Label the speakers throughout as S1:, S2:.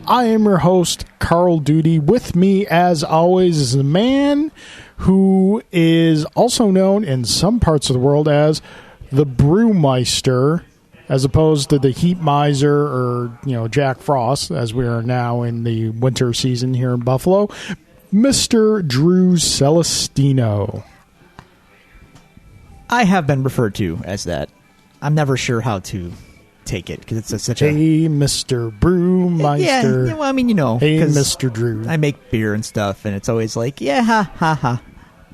S1: I am your host, Carl Duty. With me, as always, is a man who is also known in some parts of the world as the Brewmeister, as opposed to the Heat Miser or, Jack Frost, as we are now in the winter season here in Buffalo, Mr. Drew Celestino.
S2: I have been referred to as that. I'm never sure how to take it because it's such
S1: Hey, Mr. Brewmeister.
S2: Yeah, well, I mean,
S1: Hey, Mr. Drew.
S2: I make beer and stuff, and it's always like, yeah, ha, ha, ha.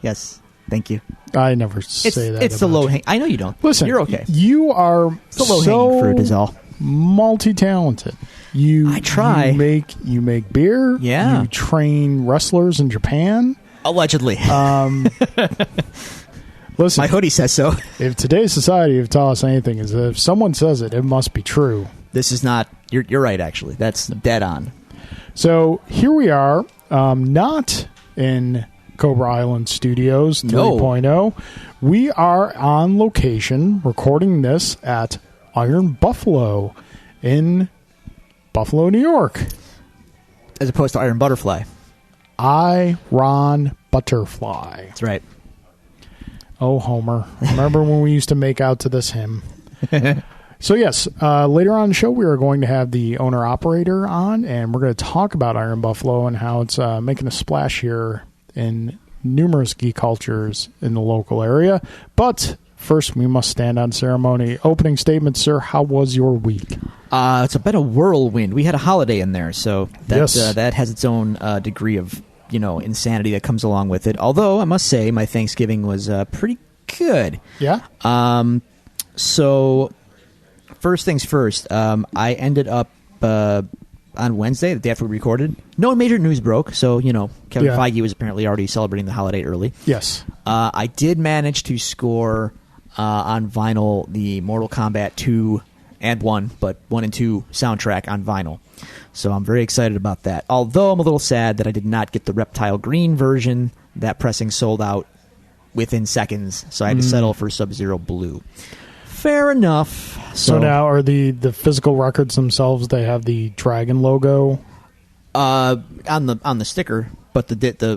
S2: Yes, thank you.
S1: I never say that.
S2: It's the low hang. I know you don't.
S1: Listen,
S2: you're okay.
S1: You are
S2: it's the low hanging fruit is all.
S1: Multi-talented.
S2: I try.
S1: You make beer.
S2: Yeah.
S1: You train wrestlers in Japan.
S2: Allegedly.
S1: Listen,
S2: my hoodie says so.
S1: If today's society have taught us anything, is that if someone says it, it must be true.
S2: This is not. You're right. Actually, that's dead on.
S1: So here we are, not in Cobra Island Studios 3.0. No. We are on location recording this at Iron Buffalo in Buffalo, New York.
S2: As opposed to Iron Butterfly.
S1: Iron Butterfly.
S2: That's right.
S1: Oh, Homer. Remember when we used to make out to this hymn? So, yes, later on in the show, we are going to have the owner-operator on, and we're going to talk about Iron Buffalo and how it's making a splash here in numerous geek cultures in the local area. But first, we must stand on ceremony. Opening statement, sir. How was your week?
S2: It's a bit of whirlwind. We had a holiday in there, so
S1: yes.
S2: That has its own degree of insanity that comes along with it. Although I must say, my Thanksgiving was pretty good.
S1: Yeah.
S2: So first things first. I ended up on Wednesday, the day after we recorded. No major news broke, so Kevin Feige was apparently already celebrating the holiday early.
S1: Yes.
S2: I did manage to score on vinyl the Mortal Kombat 2 and 1, but 1 and 2 soundtrack on vinyl. So I'm very excited about that. Although I'm a little sad that I did not get the Reptile Green version. That pressing sold out within seconds, so I had to settle for Sub-Zero Blue. Fair enough.
S1: So now are the physical records themselves, they have the dragon logo?
S2: On the sticker, but the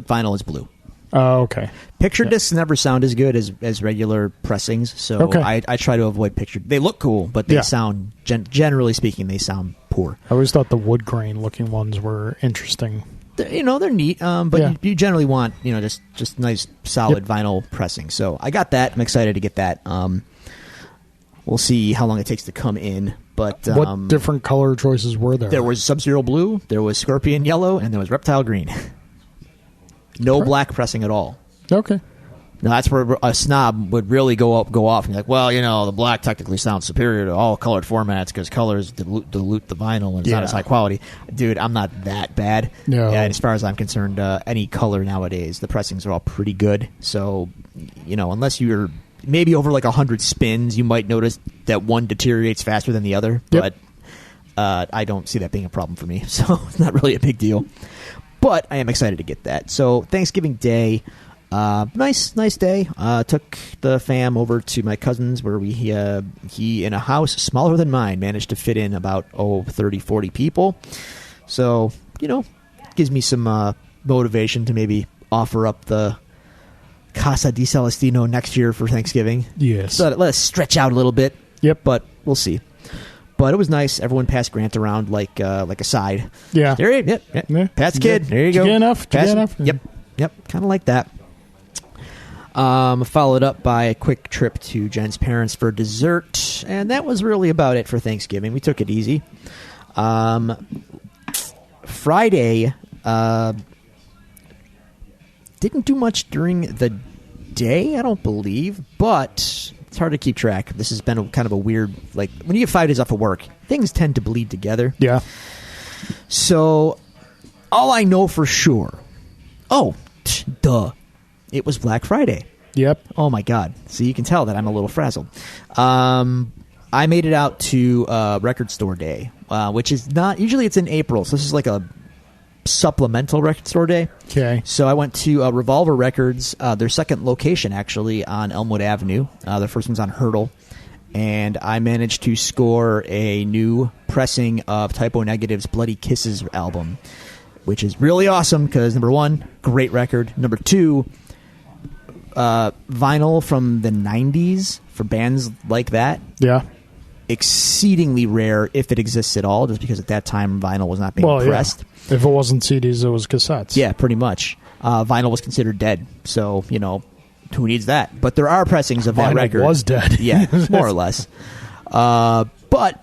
S2: vinyl is blue.
S1: Oh, okay.
S2: Picture discs never sound as good as regular pressings, so okay. I try to avoid picture. They look cool, but they sound, generally speaking, they sound poor.
S1: I always thought the wood grain looking ones were interesting.
S2: They're neat, but you generally want just nice solid vinyl pressing. So I got that. I'm excited to get that. We'll see how long it takes to come in. But
S1: what different color choices were there?
S2: There was Sub-Zero Blue, there was Scorpion Yellow, and there was Reptile Green. No black pressing at all.
S1: Okay.
S2: Now that's where a snob would really go off and be like, well, the black technically sounds superior to all colored formats because colors dilute the vinyl and it's not as high quality. Dude, I'm not that bad.
S1: No.
S2: And as far as I'm concerned, any color nowadays, the pressings are all pretty good. So, unless you're maybe over like 100 spins, you might notice that one deteriorates faster than the other.
S1: Yep.
S2: But I don't see that being a problem for me. So it's not really a big deal. But I am excited to get that. So Thanksgiving Day, nice day. Took the fam over to my cousin's where he in a house smaller than mine managed to fit in about 30, 40 people. So, gives me some motivation to maybe offer up the Casa di Celestino next year for Thanksgiving.
S1: Yes.
S2: So let us stretch out a little bit.
S1: Yep.
S2: But we'll see. But it was nice. Everyone passed Grant around like a side.
S1: Yeah.
S2: There, yep. Pass the kid. There you go.
S1: Get enough.
S2: Yep. Kind of like that. Followed up by a quick trip to Jen's parents for dessert, and that was really about it for Thanksgiving. We took it easy. Friday, didn't do much during the day, I don't believe, but it's hard to keep track. This has been kind of a weird, when you get 5 days off of work, things tend to bleed together.
S1: Yeah.
S2: So, all I know for sure, it was Black Friday.
S1: Yep.
S2: Oh, my God. So you can tell that I'm a little frazzled. I made it out to Record Store Day, which is not... Usually it's in April, so this is like a supplemental Record Store Day.
S1: Okay.
S2: So I went to Revolver Records, their second location, actually, on Elmwood Avenue. Their first one's on Hurdle. And I managed to score a new repressing of Typo Negative's Bloody Kisses album, which is really awesome because, number one, great record. Number two, vinyl from the 90s for bands like that.
S1: Yeah.
S2: Exceedingly rare, if it exists at all, just because at that time vinyl was not being pressed.
S1: Yeah. If it wasn't CDs, it was cassettes.
S2: Yeah, pretty much. Vinyl was considered dead, so, who needs that? But there are pressings of that record.
S1: Vinyl was dead.
S2: Yeah, more or less. But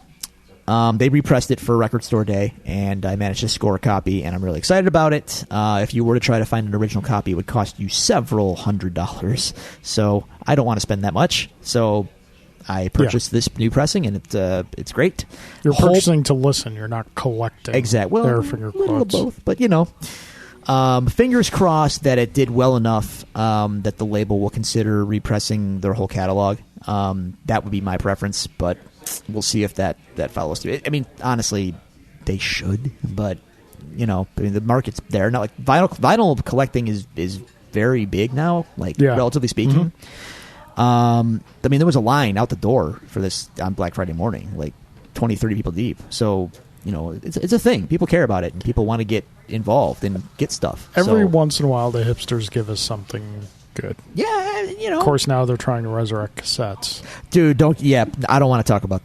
S2: they repressed it for Record Store Day, and I managed to score a copy, and I'm really excited about it. If you were to try to find an original copy, it would cost you several $100s. So I don't want to spend that much. So I purchased this new pressing, and it's great.
S1: You're purchasing to listen. You're not collecting.
S2: Exactly. Well,
S1: a little
S2: both. But, fingers crossed that it did well enough that the label will consider repressing their whole catalog. That would be my preference, but we'll see if that follows through. I mean, honestly, they should, but the market's there. Not like vinyl collecting is very big now, relatively speaking. There was a line out the door for this on Black Friday morning, like 20, 30 people deep. So, it's a thing. People care about it, and people want to get involved and get stuff.
S1: Every once in a while, the hipsters give us something good.
S2: Yeah,
S1: Of course, now they're trying to resurrect cassettes.
S2: Dude, I don't want to talk about...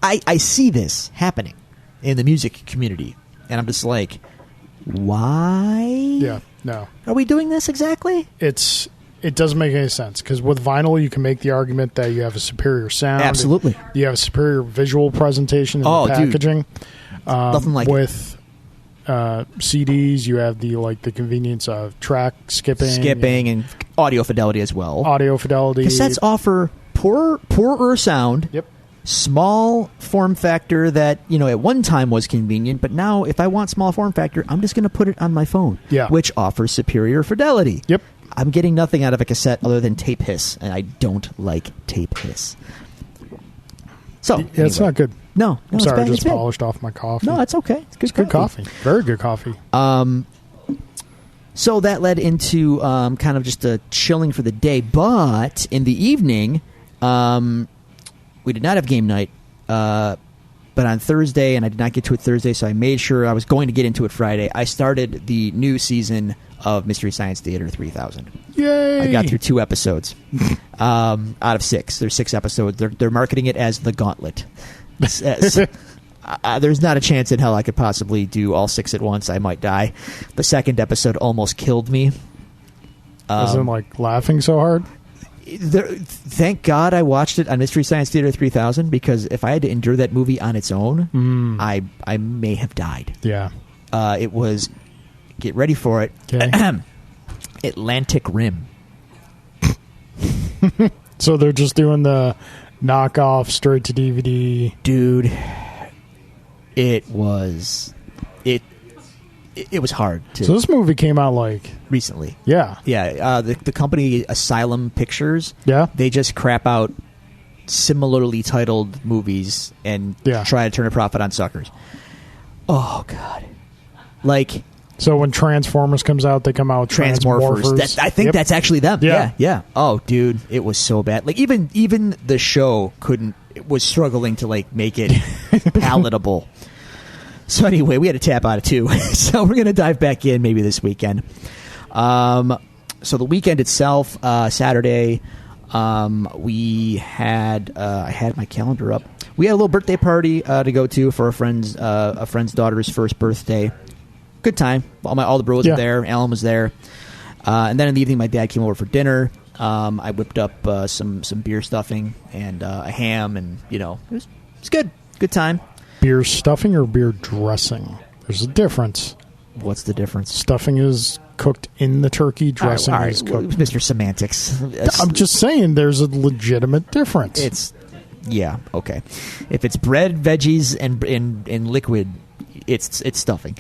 S2: I see this happening in the music community, and I'm just like, why?
S1: Yeah, no.
S2: Are we doing this exactly?
S1: It doesn't make any sense, because with vinyl, you can make the argument that you have a superior sound.
S2: Absolutely.
S1: You have a superior visual presentation in the packaging.
S2: Nothing like
S1: with CDs, you have the convenience of track skipping
S2: and audio fidelity as well.
S1: Audio fidelity.
S2: Cassettes offer poorer sound.
S1: Yep.
S2: Small form factor that at one time was convenient, but now if I want small form factor, I'm just going to put it on my phone.
S1: Yeah.
S2: Which offers superior fidelity.
S1: Yep.
S2: I'm getting nothing out of a cassette other than tape hiss, and I don't like tape hiss. So
S1: it's not good.
S2: No,
S1: I'm sorry, I
S2: it's
S1: just polished off my coffee.
S2: No, it's okay. It's
S1: good coffee. Very good coffee.
S2: So that led into kind of just a chilling for the day, but in the evening, we did not have game night. But on Thursday, and I did not get to it Thursday, so I made sure I was going to get into it Friday. I started the new season of Mystery Science Theater 3000.
S1: Yay!
S2: I got through 2 episodes out of 6. There's 6 episodes. They're marketing it as the Gauntlet. There's not a chance in hell I could possibly do all 6 at once. I might die. The second episode almost killed me.
S1: Wasn't laughing so hard?
S2: Thank God I watched it on Mystery Science Theater 3000, because if I had to endure that movie on its own, I may have died.
S1: Yeah.
S2: It was, get ready for it, Atlantic Rim.
S1: So they're just doing the knockoff straight to DVD.
S2: Dude, it was hard to...
S1: So this movie came out
S2: recently.
S1: Yeah.
S2: Yeah, the company Asylum Pictures,
S1: yeah,
S2: they just crap out similarly titled movies and try to turn a profit on suckers. Oh, God.
S1: So when Transformers comes out, they come out with Transmorphers.
S2: I think that's actually them. Yeah. Oh, dude, it was so bad. Even the show was struggling to make it palatable. So anyway, we had to tap out of 2. So we're going to dive back in maybe this weekend. So the weekend itself, Saturday, we had I had my calendar up. We had a little birthday party to go to for a friend's daughter's first birthday. Good time. All the bros were there. Alan was there. And then in the evening, my dad came over for dinner. I whipped up some beer stuffing and a ham, and it was good. Good time.
S1: Beer stuffing or beer dressing? There's a difference.
S2: What's the difference?
S1: Stuffing is cooked in the turkey. Dressing is cooked.
S2: Mr. Semantics.
S1: I'm just saying there's a legitimate difference.
S2: Okay. If it's bread, veggies, and in liquid, it's stuffing.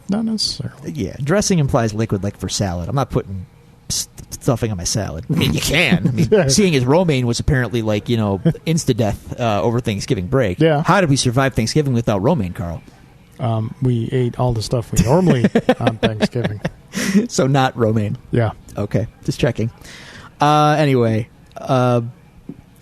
S1: Not necessarily.
S2: Yeah, dressing implies liquid, like for salad. I'm not putting stuffing on my salad. I mean, you can. I mean, seeing as romaine was apparently insta-death over Thanksgiving break.
S1: Yeah.
S2: How did we survive Thanksgiving without romaine, Carl?
S1: We ate all the stuff we normally eat on Thanksgiving.
S2: So not romaine.
S1: Yeah.
S2: Okay, just checking. Anyway,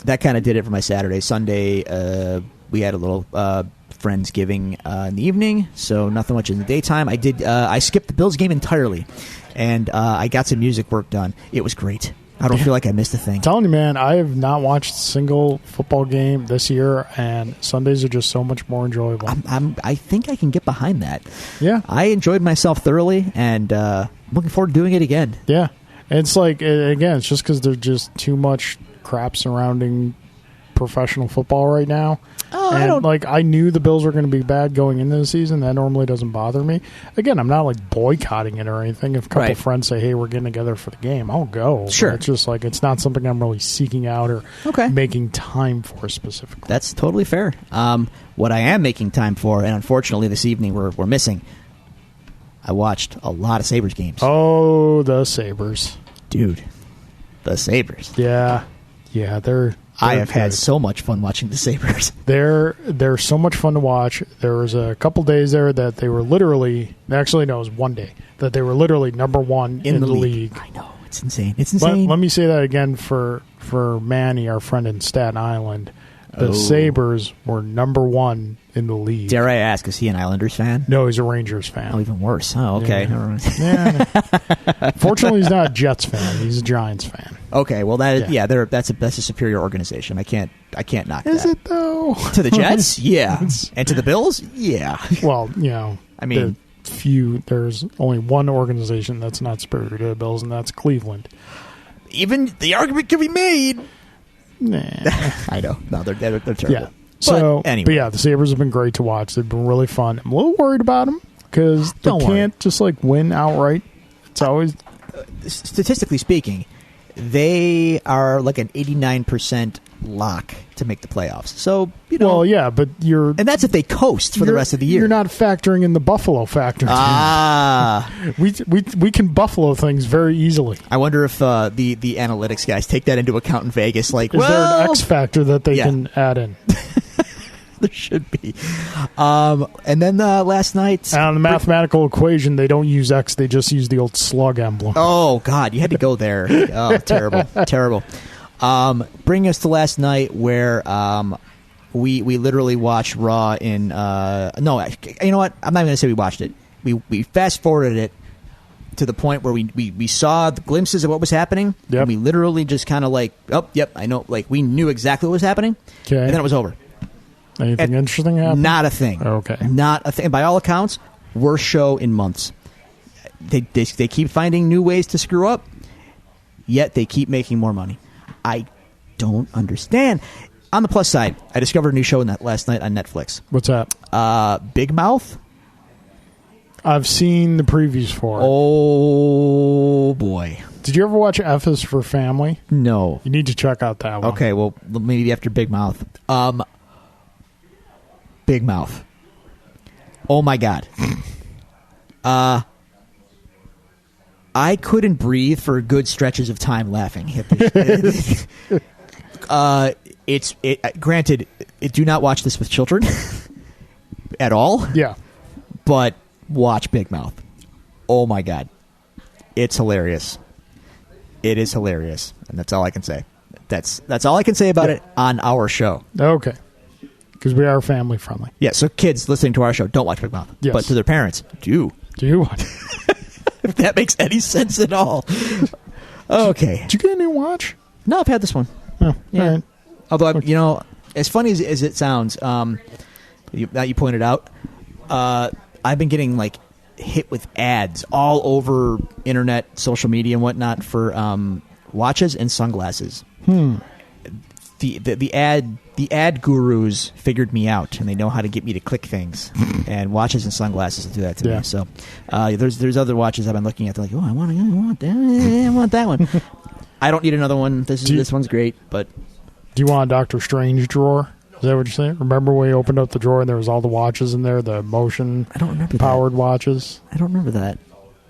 S2: that kind of did it for my Saturday. Sunday, we had a little Friendsgiving in the evening, so nothing much in the daytime. I skipped the Bills game entirely, and I got some music work done. It was great. I don't feel like I missed a thing.
S1: I'm telling you, man, I have not watched a single football game this year, and Sundays are just so much more enjoyable.
S2: I think I can get behind that.
S1: Yeah.
S2: I enjoyed myself thoroughly, and I'm looking forward to doing it again.
S1: Yeah. And it's like, again, it's just because there's just too much crap surrounding professional football right now. I knew the Bills were going to be bad going into the season. That normally doesn't bother me. Again, I'm not like boycotting it or anything. If a couple friends say, hey, we're getting together for the game, I'll go.
S2: Sure.
S1: But it's just like, it's not something I'm really seeking out or making time for specifically.
S2: That's totally fair. What I am making time for, and unfortunately this evening we're missing, I watched a lot of Sabres games.
S1: Oh, the Sabres.
S2: Dude, the Sabres.
S1: Yeah. Yeah, they're
S2: I have had so much fun watching the Sabres.
S1: They're so much fun to watch. There was a couple days there that they were literally, actually no, it was one day, that they were literally number one in the league.
S2: I know. It's insane. It's insane.
S1: Let me say that again for Manny, our friend in Staten Island. The Sabres were number one in the league.
S2: Dare I ask, is he an Islanders fan?
S1: No, he's a Rangers fan.
S2: Oh, even worse. Oh, okay.
S1: Yeah. Fortunately, he's not a Jets fan. He's a Giants fan.
S2: Okay, well that's a superior organization. I can't knock that.
S1: Is it though?
S2: To the Jets? Yeah. And to the Bills? Yeah.
S1: Well,
S2: I mean,
S1: there's only one organization that's not superior to the Bills, and that's Cleveland.
S2: Even the argument can be made.
S1: Nah.
S2: I know. No, they're terrible.
S1: Yeah. So,
S2: anyway.
S1: But yeah, the Sabres have been great to watch. They've been really fun. I'm a little worried about them because they can't just like win outright. It's always
S2: statistically speaking, they are like an 89% lock to make the playoffs. So,
S1: well, yeah, but and
S2: that's if they coast for the rest of the year.
S1: You're not factoring in the Buffalo factor. We can Buffalo things very easily.
S2: I wonder if the analytics guys take that into account in Vegas. Like,
S1: is there an X factor that they can add in?
S2: There should be. And then last night,
S1: on the mathematical equation, they don't use X; they just use the old slug emblem.
S2: Oh God, you had to go there. Oh, terrible. Bring us to last night where we literally watched Raw in. No, you know what? I'm not going to say we watched it. We fast forwarded it to the point where we saw the glimpses of what was happening.
S1: Yep.
S2: And we literally just kind of like, oh, yep, I know. Like we knew exactly what was happening.
S1: Okay.
S2: And then it was over.
S1: Anything interesting happened?
S2: Not a thing.
S1: Okay.
S2: Not a thing. By all accounts, worst show in months. They keep finding new ways to screw up, yet they keep making more money. I don't understand. On the plus side, I discovered a new show last night on Netflix.
S1: What's that?
S2: Big Mouth.
S1: I've seen the previews for it.
S2: Oh, boy.
S1: Did you ever watch F is for Family?
S2: No.
S1: You need to check out that one.
S2: Okay, well, maybe after Big Mouth. Big Mouth. Oh, my God. I couldn't breathe for good stretches of time laughing. Granted, do not watch this with children at all.
S1: Yeah.
S2: But watch Big Mouth. Oh, my God. It's hilarious. It is hilarious. And that's all I can say. That's all I can say about it on our show.
S1: Okay. Because we are family friendly.
S2: Yeah, so kids listening to our show, don't watch Big Mouth.
S1: Yes.
S2: But to their parents, do.
S1: Do you watch?
S2: If that makes any sense at all. Okay.
S1: Did you get a new watch?
S2: No, I've had this one.
S1: Oh,
S2: yeah.
S1: All right.
S2: Although, as funny as it sounds, that you pointed out, I've been getting like hit with ads all over internet, social media, and whatnot for watches and sunglasses. The ad gurus figured me out, and they know how to get me to click things. And watches and sunglasses will do that to me. So there's other watches I've been looking at. They're like, oh, I want that one. I don't need another one. This one's great, but
S1: do you want a Doctor Strange drawer? Is that what you're saying? Remember when we opened up the drawer and there was all the watches in there, the motion
S2: I don't remember
S1: powered watches?
S2: I don't remember that.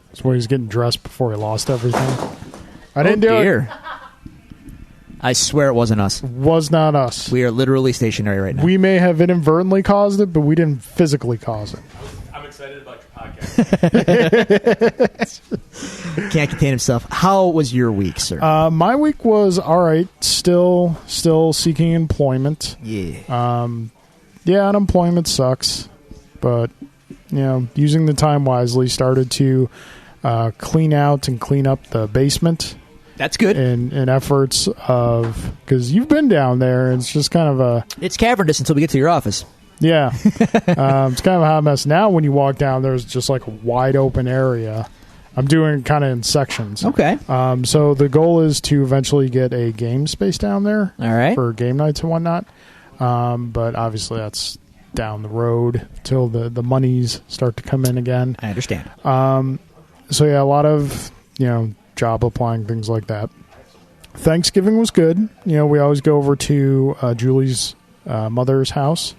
S1: That's when he was getting dressed before he lost everything. I didn't do it.
S2: I swear it wasn't us.
S1: Was not us.
S2: We are literally stationary right now.
S1: We may have inadvertently caused it, but we didn't physically cause it.
S3: I'm excited about your podcast.
S2: Can't contain himself. How was your week, sir?
S1: My week was all right. Still seeking employment.
S2: Yeah.
S1: Yeah, unemployment sucks, but using the time wisely, started to clean out and clean up the basement.
S2: That's good.
S1: In efforts of, because you've been down there, and it's just kind of
S2: it's cavernous until we get to your office.
S1: Yeah. It's kind of a hot mess. Now when you walk down, there's just like a wide open area. I'm doing kind of in sections.
S2: Okay.
S1: So the goal is to eventually get a game space down there.
S2: All right.
S1: For game nights and whatnot. But obviously that's down the road till the monies start to come in again.
S2: I understand.
S1: So yeah, a lot of, job applying, things like that. Thanksgiving was good. We always go over to Julie's mother's house,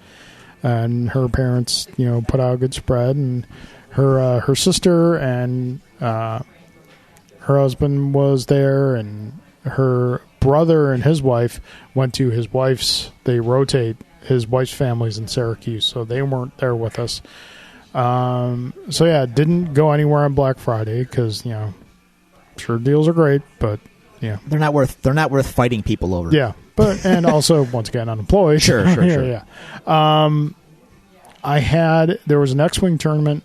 S1: and her parents, put out a good spread, and her sister and her husband was there, and her brother and his wife went to his wife's. They rotate. His wife's family's in Syracuse, so they weren't there with us. So yeah, didn't go anywhere on Black Friday because sure deals are great, but yeah,
S2: they're not worth fighting people over.
S1: Yeah, but and also once again unemployed.
S2: Sure.
S1: Yeah. There was an X-Wing tournament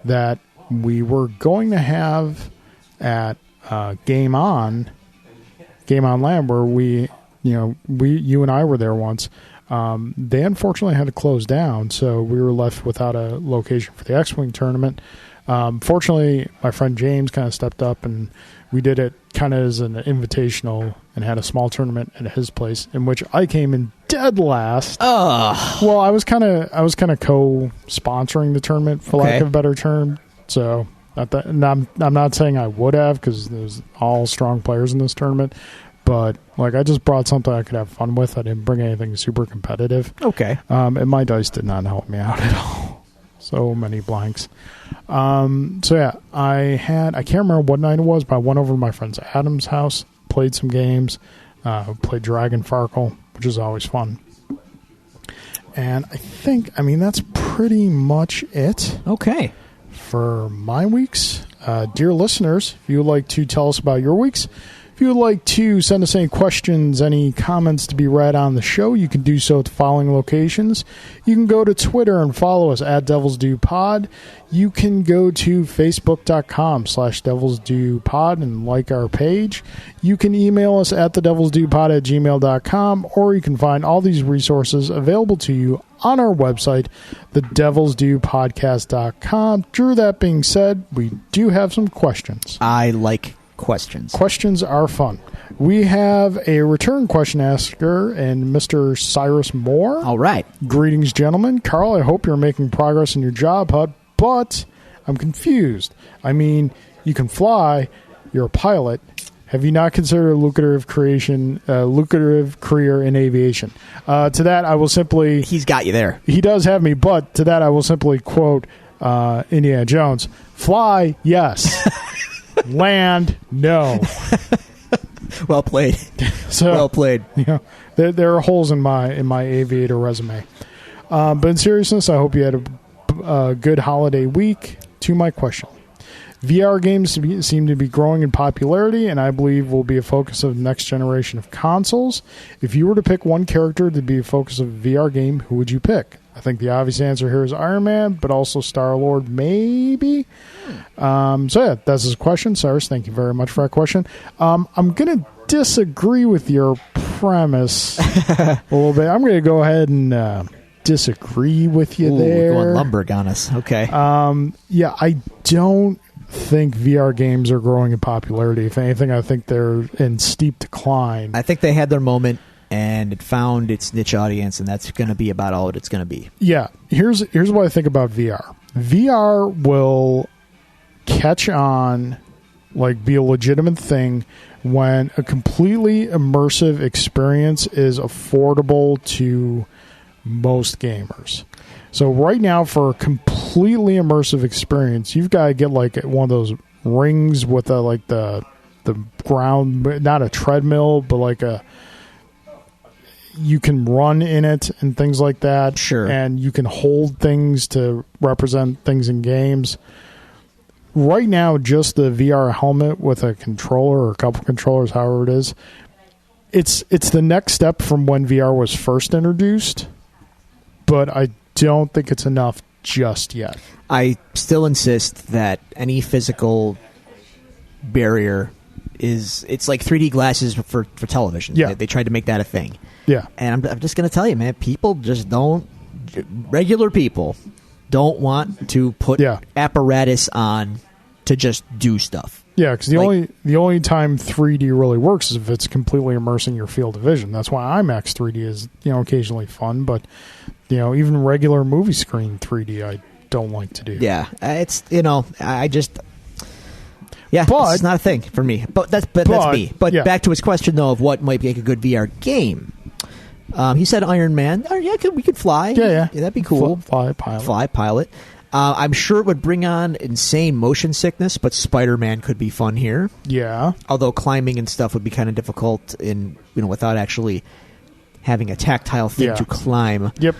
S1: that we were going to have at Game On Land, where you and I were there once. They unfortunately had to close down, so we were left without a location for the X-Wing tournament. Fortunately, my friend James kind of stepped up, and we did it kind of as an invitational and had a small tournament at his place, in which I came in dead last.
S2: Oh.
S1: Well, I was kind of co-sponsoring the tournament, for lack of a better term. So, and I'm not saying I would have, because there's all strong players in this tournament. But I just brought something I could have fun with. I didn't bring anything super competitive.
S2: Okay.
S1: And my dice did not help me out at all. So many blanks. So yeah, I can't remember what night it was, but I went over to my friend's Adam's house, played some games, played Dragon Farkle, which is always fun. And that's pretty much it.
S2: Okay.
S1: For my weeks. Dear listeners, if you would like to tell us about your weeks, if you would like to send us any questions, any comments to be read on the show, you can do so at the following locations. You can go to Twitter and follow us at Devils Do Pod. You can go to facebook.com/DevilsDoPod and like our page. You can email us at thedevilsdopod@gmail.com, or you can find all these resources available to you on our website, thedevilsdopodcast.com. Drew, that being said, we do have some questions.
S2: I like questions.
S1: Questions are fun. We have a return question asker and Mr. Cyrus Moore.
S2: All right.
S1: Greetings, gentlemen. Carl, I hope you're making progress in your job hunt, but I'm confused. I mean, you can fly. You're a pilot. Have you not considered a lucrative career in aviation? To that, I will simply...
S2: He's got you there.
S1: He does have me, but to that, I will simply quote Indiana Jones. Fly, yes. Land, no.
S2: Well played. Well played.
S1: There are holes in my aviator resume. But in seriousness, I hope you had a good holiday week. To my question. VR games seem to be growing in popularity, and I believe will be a focus of the next generation of consoles. If you were to pick one character to be a focus of a VR game, who would you pick? I think the obvious answer here is Iron Man, but also Star-Lord, maybe. So yeah, that's his question. Cyrus, thank you very much for that question. I'm going to disagree with your premise a little bit. I'm going to go ahead and disagree with you there.
S2: Going Lumberg on us. Okay.
S1: Yeah, I don't think VR games are growing in popularity. If anything, I think they're in steep decline.
S2: I think they had their moment, and it found its niche audience, and that's going to be about all it's going to be.
S1: Yeah. Here's what I think about VR. VR will catch on, be a legitimate thing when a completely immersive experience is affordable to most gamers. So right now, for a completely immersive experience, you've got to get one of those rings with the ground, not a treadmill, but you can run in it and things like that.
S2: Sure.
S1: And you can hold things to represent things in games. Right now, just the VR helmet with a controller or a couple controllers, however it is, it's the next step from when VR was first introduced, but I don't think it's enough just yet.
S2: I still insist that any physical barrier it's like 3D glasses for television.
S1: Yeah.
S2: They tried to make that a thing.
S1: Yeah.
S2: And I'm just going to tell you, man, regular people don't want to put apparatus on to just do stuff.
S1: Yeah, because the only time 3D really works is if it's completely immersing your field of vision. That's why IMAX 3D is occasionally fun, but even regular movie screen 3D I don't like to do.
S2: Yeah, it's I just
S1: but
S2: it's not a thing for me. But that's me. But back to his question though of what might make a good VR game. He said Iron Man. Oh, yeah, we could fly.
S1: Yeah,
S2: that'd be cool.
S1: Fly pilot.
S2: I'm sure it would bring on insane motion sickness, but Spider-Man could be fun here.
S1: Yeah.
S2: Although climbing and stuff would be kind of difficult without actually having a tactile thing to climb.
S1: Yep.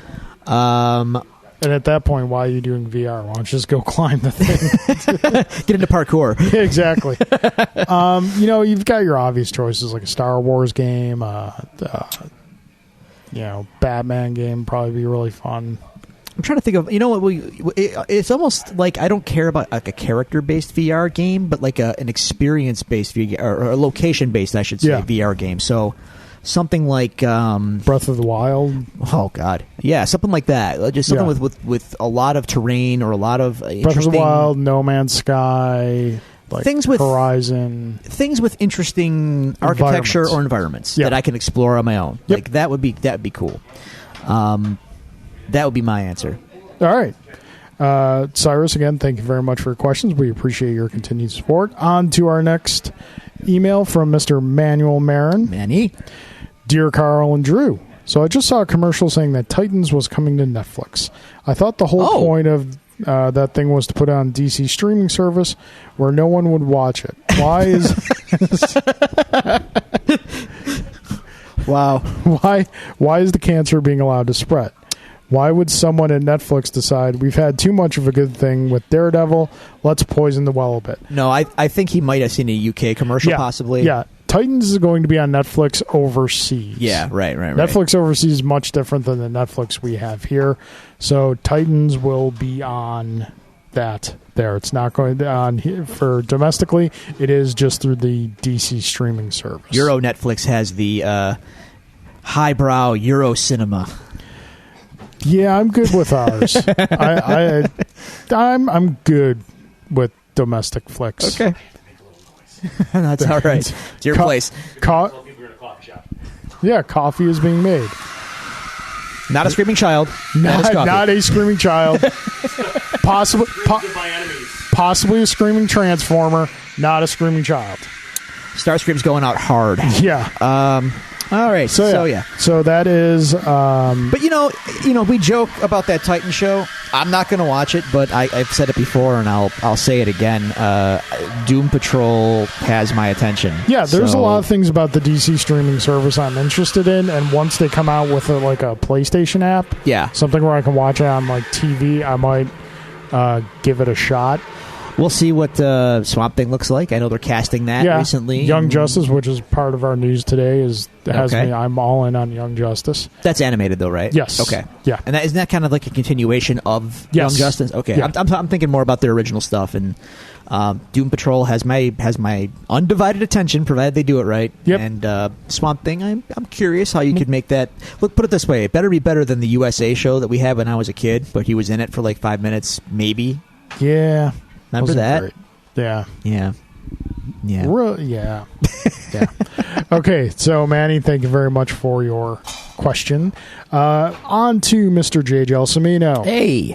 S1: And at that point, why are you doing VR? Why don't you just go climb the thing?
S2: Get into parkour.
S1: Yeah, exactly. You've got your obvious choices like a Star Wars game, Batman game probably be really fun.
S2: I'm trying to think of, it's almost like I don't care about like a character-based VR game, but like an experience-based VR, or a location-based, I should say, VR game. So something like
S1: Breath of the Wild.
S2: Oh God, yeah, something like that. Just something with a lot of terrain or a lot of
S1: Breath of the Wild, No Man's Sky. Like
S2: things with
S1: Horizon,
S2: things with interesting architecture or environments that I can explore on my own.
S1: Yep.
S2: Like that would be cool. That would be my answer.
S1: All right. Cyrus, again, thank you very much for your questions. We appreciate your continued support. On to our next email from Mr. Manuel Marin.
S2: Manny.
S1: Dear Carl and Drew, so I just saw a commercial saying that Titans was coming to Netflix. I thought the whole point of that thing was to put on DC streaming service where no one would watch it. Why is...
S2: Wow.
S1: Why is the cancer being allowed to spread? Why would someone at Netflix decide we've had too much of a good thing with Daredevil, let's poison the well a bit?
S2: No, I think he might have seen a UK commercial possibly.
S1: Yeah. Titans is going to be on Netflix overseas.
S2: Yeah, right.
S1: Netflix overseas is much different than the Netflix we have here. So Titans will be on that there. It's not going on here for domestically. It is just through the DC streaming service.
S2: Euro Netflix has the highbrow Euro cinema.
S1: Yeah, I'm good with ours. I'm good with domestic flicks.
S2: Okay. That's all right. It's your place.
S1: Yeah, coffee is being made.
S2: Not a screaming child.
S1: Not a screaming child. Possibly a screaming transformer. Not a screaming child.
S2: Starscream's going out hard.
S1: Yeah.
S2: All right.
S1: So that is.
S2: But we joke about that Titan show. I'm not going to watch it, but I've said it before, and I'll say it again. Doom Patrol has my attention.
S1: Yeah, there's a lot of things about the DC streaming service I'm interested in, and once they come out with a PlayStation app, something where I can watch it on TV, I might give it a shot.
S2: We'll see what Swamp Thing looks like. I know they're casting that recently.
S1: Young Justice, which is part of our news today, has me. I'm all in on Young Justice.
S2: That's animated, though, right?
S1: Yes.
S2: Okay.
S1: Yeah.
S2: And isn't that kind of like a continuation of Young Justice? Okay.
S1: Yeah.
S2: I'm thinking more about their original stuff, and Doom Patrol has my undivided attention, provided they do it right.
S1: Yep.
S2: And Swamp Thing, I'm curious how you could make that. Look, put it this way: it better be better than the USA show that we had when I was a kid, but he was in it for 5 minutes, maybe.
S1: Yeah.
S2: Remember that?
S1: Great. Yeah.
S2: Yeah.
S1: Yeah. Okay, so Manny, thank you very much for your question. On to Mr. J. Gelsomino.
S2: Hey.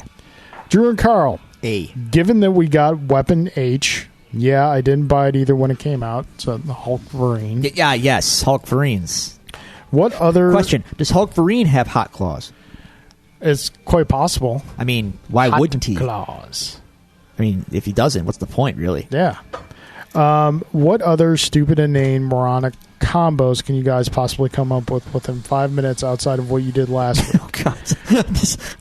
S1: Drew and Carl.
S2: Hey.
S1: Given that we got Weapon H, I didn't buy it either when it came out, so the Hulk Vereen.
S2: Yes, Hulk Vereens.
S1: What other...
S2: Question, does Hulk Vereen have hot claws?
S1: It's quite possible.
S2: I mean, why wouldn't he?
S1: Claws.
S2: I mean, if he doesn't, what's the point, really?
S1: Yeah. What other stupid, inane, moronic combos can you guys possibly come up with within 5 minutes outside of what you did last week?
S2: Oh, God.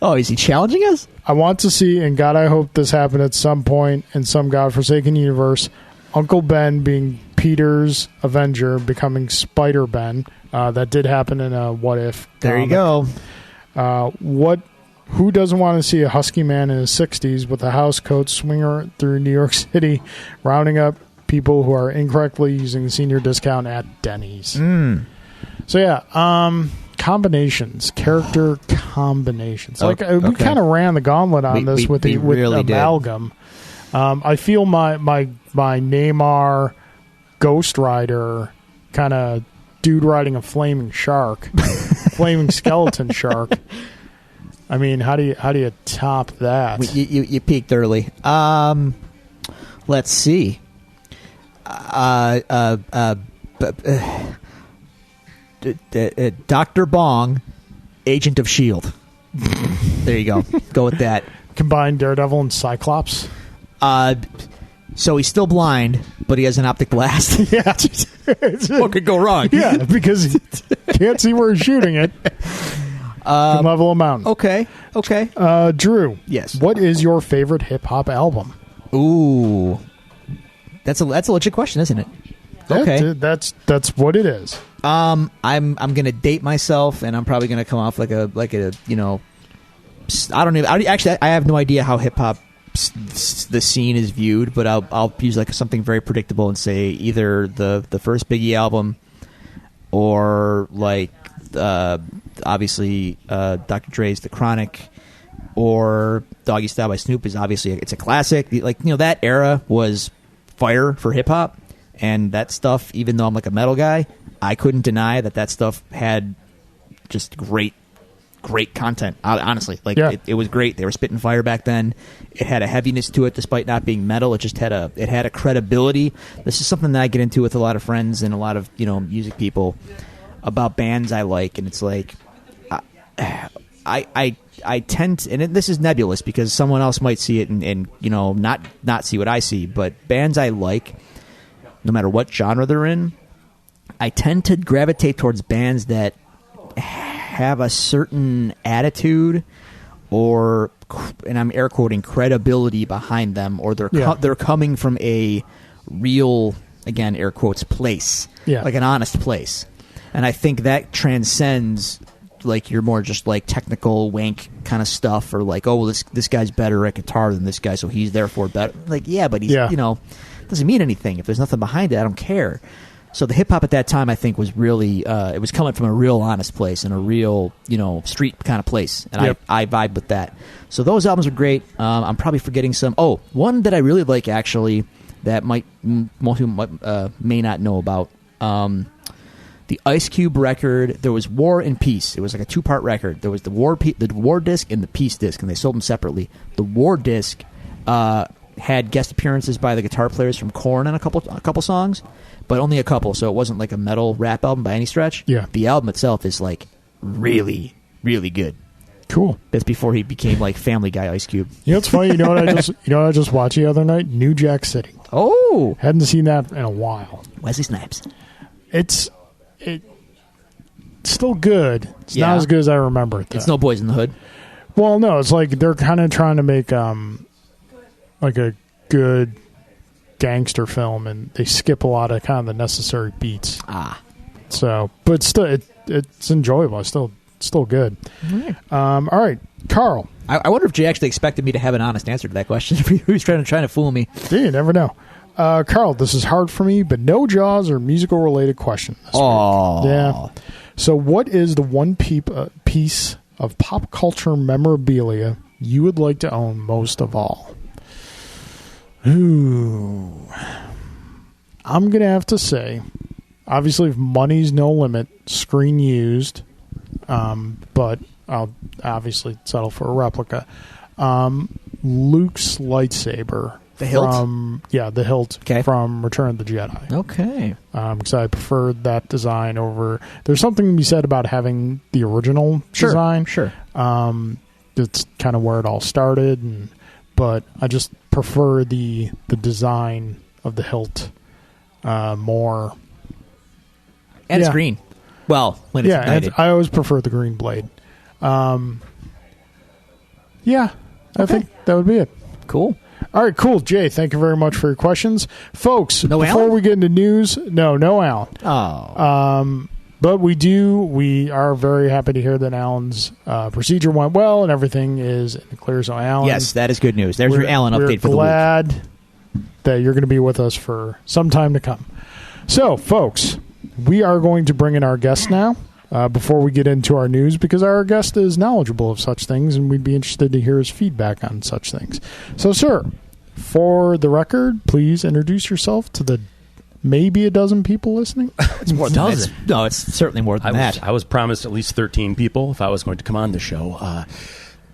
S2: Oh, is he challenging us?
S1: I want to see, and God, I hope this happened at some point in some godforsaken universe, Uncle Ben being Peter's Avenger, becoming Spider-Ben. That did happen in a What If.
S2: There you go.
S1: Who doesn't want to see a husky man in his 60s with a house coat swinging through New York City, rounding up people who are incorrectly using the senior discount at Denny's? So, yeah, combinations, character combinations. We kind of ran the gauntlet on this with
S2: really
S1: Amalgam. I feel my Neymar Ghost Rider kind of dude riding a flaming shark, flaming skeleton shark. I mean, how do you top that?
S2: You peaked early. Let's see. Dr. Bong, Agent of S.H.I.E.L.D. There you go. Go with that.
S1: Combine Daredevil and Cyclops.
S2: So he's still blind, but he has an optic blast.
S1: Yeah.
S2: What could go wrong?
S1: Yeah, because he can't see where he's shooting it. Can level a mountain.
S2: Okay.
S1: Drew.
S2: Yes.
S1: What is your favorite hip-hop album?
S2: Ooh. That's a legit question, isn't it? Okay.
S1: That's what it is.
S2: I'm gonna date myself, and I'm probably gonna come off like a I don't even. I have no idea how hip hop the scene is viewed, but I'll use like something very predictable and say either the first Biggie album, or like obviously Dr. Dre's The Chronic, or Doggy Style by Snoop is obviously it's a classic. Like that era was fire for hip hop, and that stuff. Even though I'm like a metal guy, I couldn't deny that stuff had just great content. Honestly, it was great. They were spitting fire back then. It had a heaviness to it, despite not being metal. It just had a credibility. This is something that I get into with a lot of friends and a lot of music people about bands I like, and it's like I tend to, and this is nebulous because someone else might see it and not see what I see. But bands I like, no matter what genre they're in, I tend to gravitate towards bands that have a certain attitude, or, and I'm air quoting, credibility behind them, or they're coming from a real, again, air quotes, place, like an honest place. And I think that transcends like your more just like technical wank kind of stuff, or like, oh, well, this guy's better at guitar than this guy, so he's therefore better. Like, yeah, but he's doesn't mean anything if there's nothing behind it. I don't care. So the hip hop at that time, I think, was really it was coming from a real honest place and a real street kind of place, and I vibe with that. So those albums are great. I'm probably forgetting some. Oh, one that I really like actually that most people may not know about. The Ice Cube record. There was War and Peace. It was like a 2-part record. There was the War disc and the Peace disc, and they sold them separately. The War disc had guest appearances by the guitar players from Korn on a couple songs, but only a couple, so it wasn't like a metal rap album by any stretch.
S1: Yeah.
S2: The album itself is like really, really good.
S1: Cool.
S2: That's before he became like Family Guy Ice Cube.
S1: It's funny. You know what I just watched the other night? New Jack City.
S2: Oh,
S1: hadn't seen that in a while.
S2: Wesley Snipes.
S1: It's still good. It's not as good as I remember it, though.
S2: It's no Boys in the Hood.
S1: Well, no, it's like they're kind of trying to make like a good gangster film, and they skip a lot of kind of the necessary beats. So, but still, it's enjoyable. It's still good. All right, Carl.
S2: I wonder if Jay actually expected me to have an honest answer to that question. He was trying to fool me.
S1: You never know. Carl, this is hard for me, but no Jaws or musical related question this week. Yeah. So, what is the one piece of pop culture memorabilia you would like to own most of all? Ooh. I'm going to have to say, obviously, if money's no limit, screen used, but I'll obviously settle for a replica. Luke's lightsaber.
S2: The hilt?
S1: The hilt from Return of the Jedi.
S2: Okay.
S1: Because I prefer that design over... There's something to be said about having the original design.
S2: Sure.
S1: It's kind of where it all started, but I just prefer the design of the hilt more.
S2: And it's green. Well, when it's ignited.
S1: I always prefer the green blade. I think that would be it.
S2: Cool.
S1: All right, cool. Jay, thank you very much for your questions. Folks, before
S2: Alan?
S1: we get into news, no Alan.
S2: Oh.
S1: But we are very happy to hear that Alan's procedure went well and everything is clear. So, Alan.
S2: Yes, that is good news. There's your Alan update for the week.
S1: We're glad that you're going to be with us for some time to come. So, folks, we are going to bring in our guest now before we get into our news because our guest is knowledgeable of such things and we'd be interested to hear his feedback on such things. So, sir, for the record, please introduce yourself to the maybe a dozen people listening.
S4: It's more than that.
S2: No, it's certainly more than that.
S4: I was promised at least 13 people if I was going to come on the show.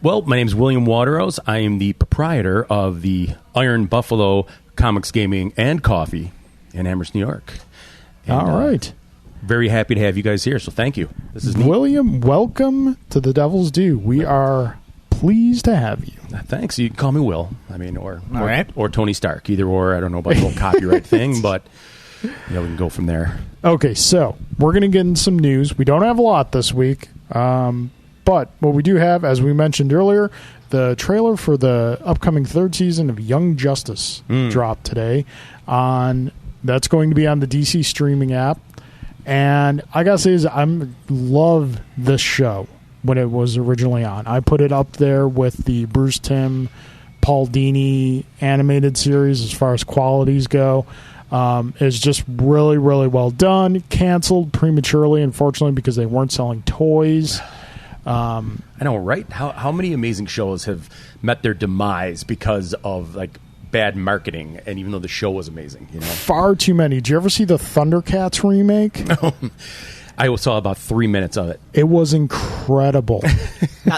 S4: Well, my name is William Waterrose. I am the proprietor of the Iron Buffalo Comics, Gaming, and Coffee in Amherst, New York. And,
S1: all right.
S4: Very happy to have you guys here, so thank you. This is neat.
S1: William, welcome to the Devil's Due. We are pleased to have you.
S4: Thanks. You can call me Will. I mean, or Tony Stark. Either or. I don't know about the whole copyright thing, but we can go from there.
S1: Okay, so we're going to get in some news. We don't have a lot this week, but what we do have, as we mentioned earlier, the trailer for the upcoming third season of Young Justice dropped today. That's going to be on the DC streaming app. And I got to say, I love this show when it was originally on. I put it up there with the Bruce Timm, Paul Dini animated series as far as qualities go. It's just really, really well done. Canceled prematurely, unfortunately, because they weren't selling toys.
S4: I know, right? How many amazing shows have met their demise because of bad marketing? And even though the show was amazing,
S1: Far too many. Did you ever see the Thundercats remake?
S4: I saw about 3 minutes of it.
S1: It was incredible.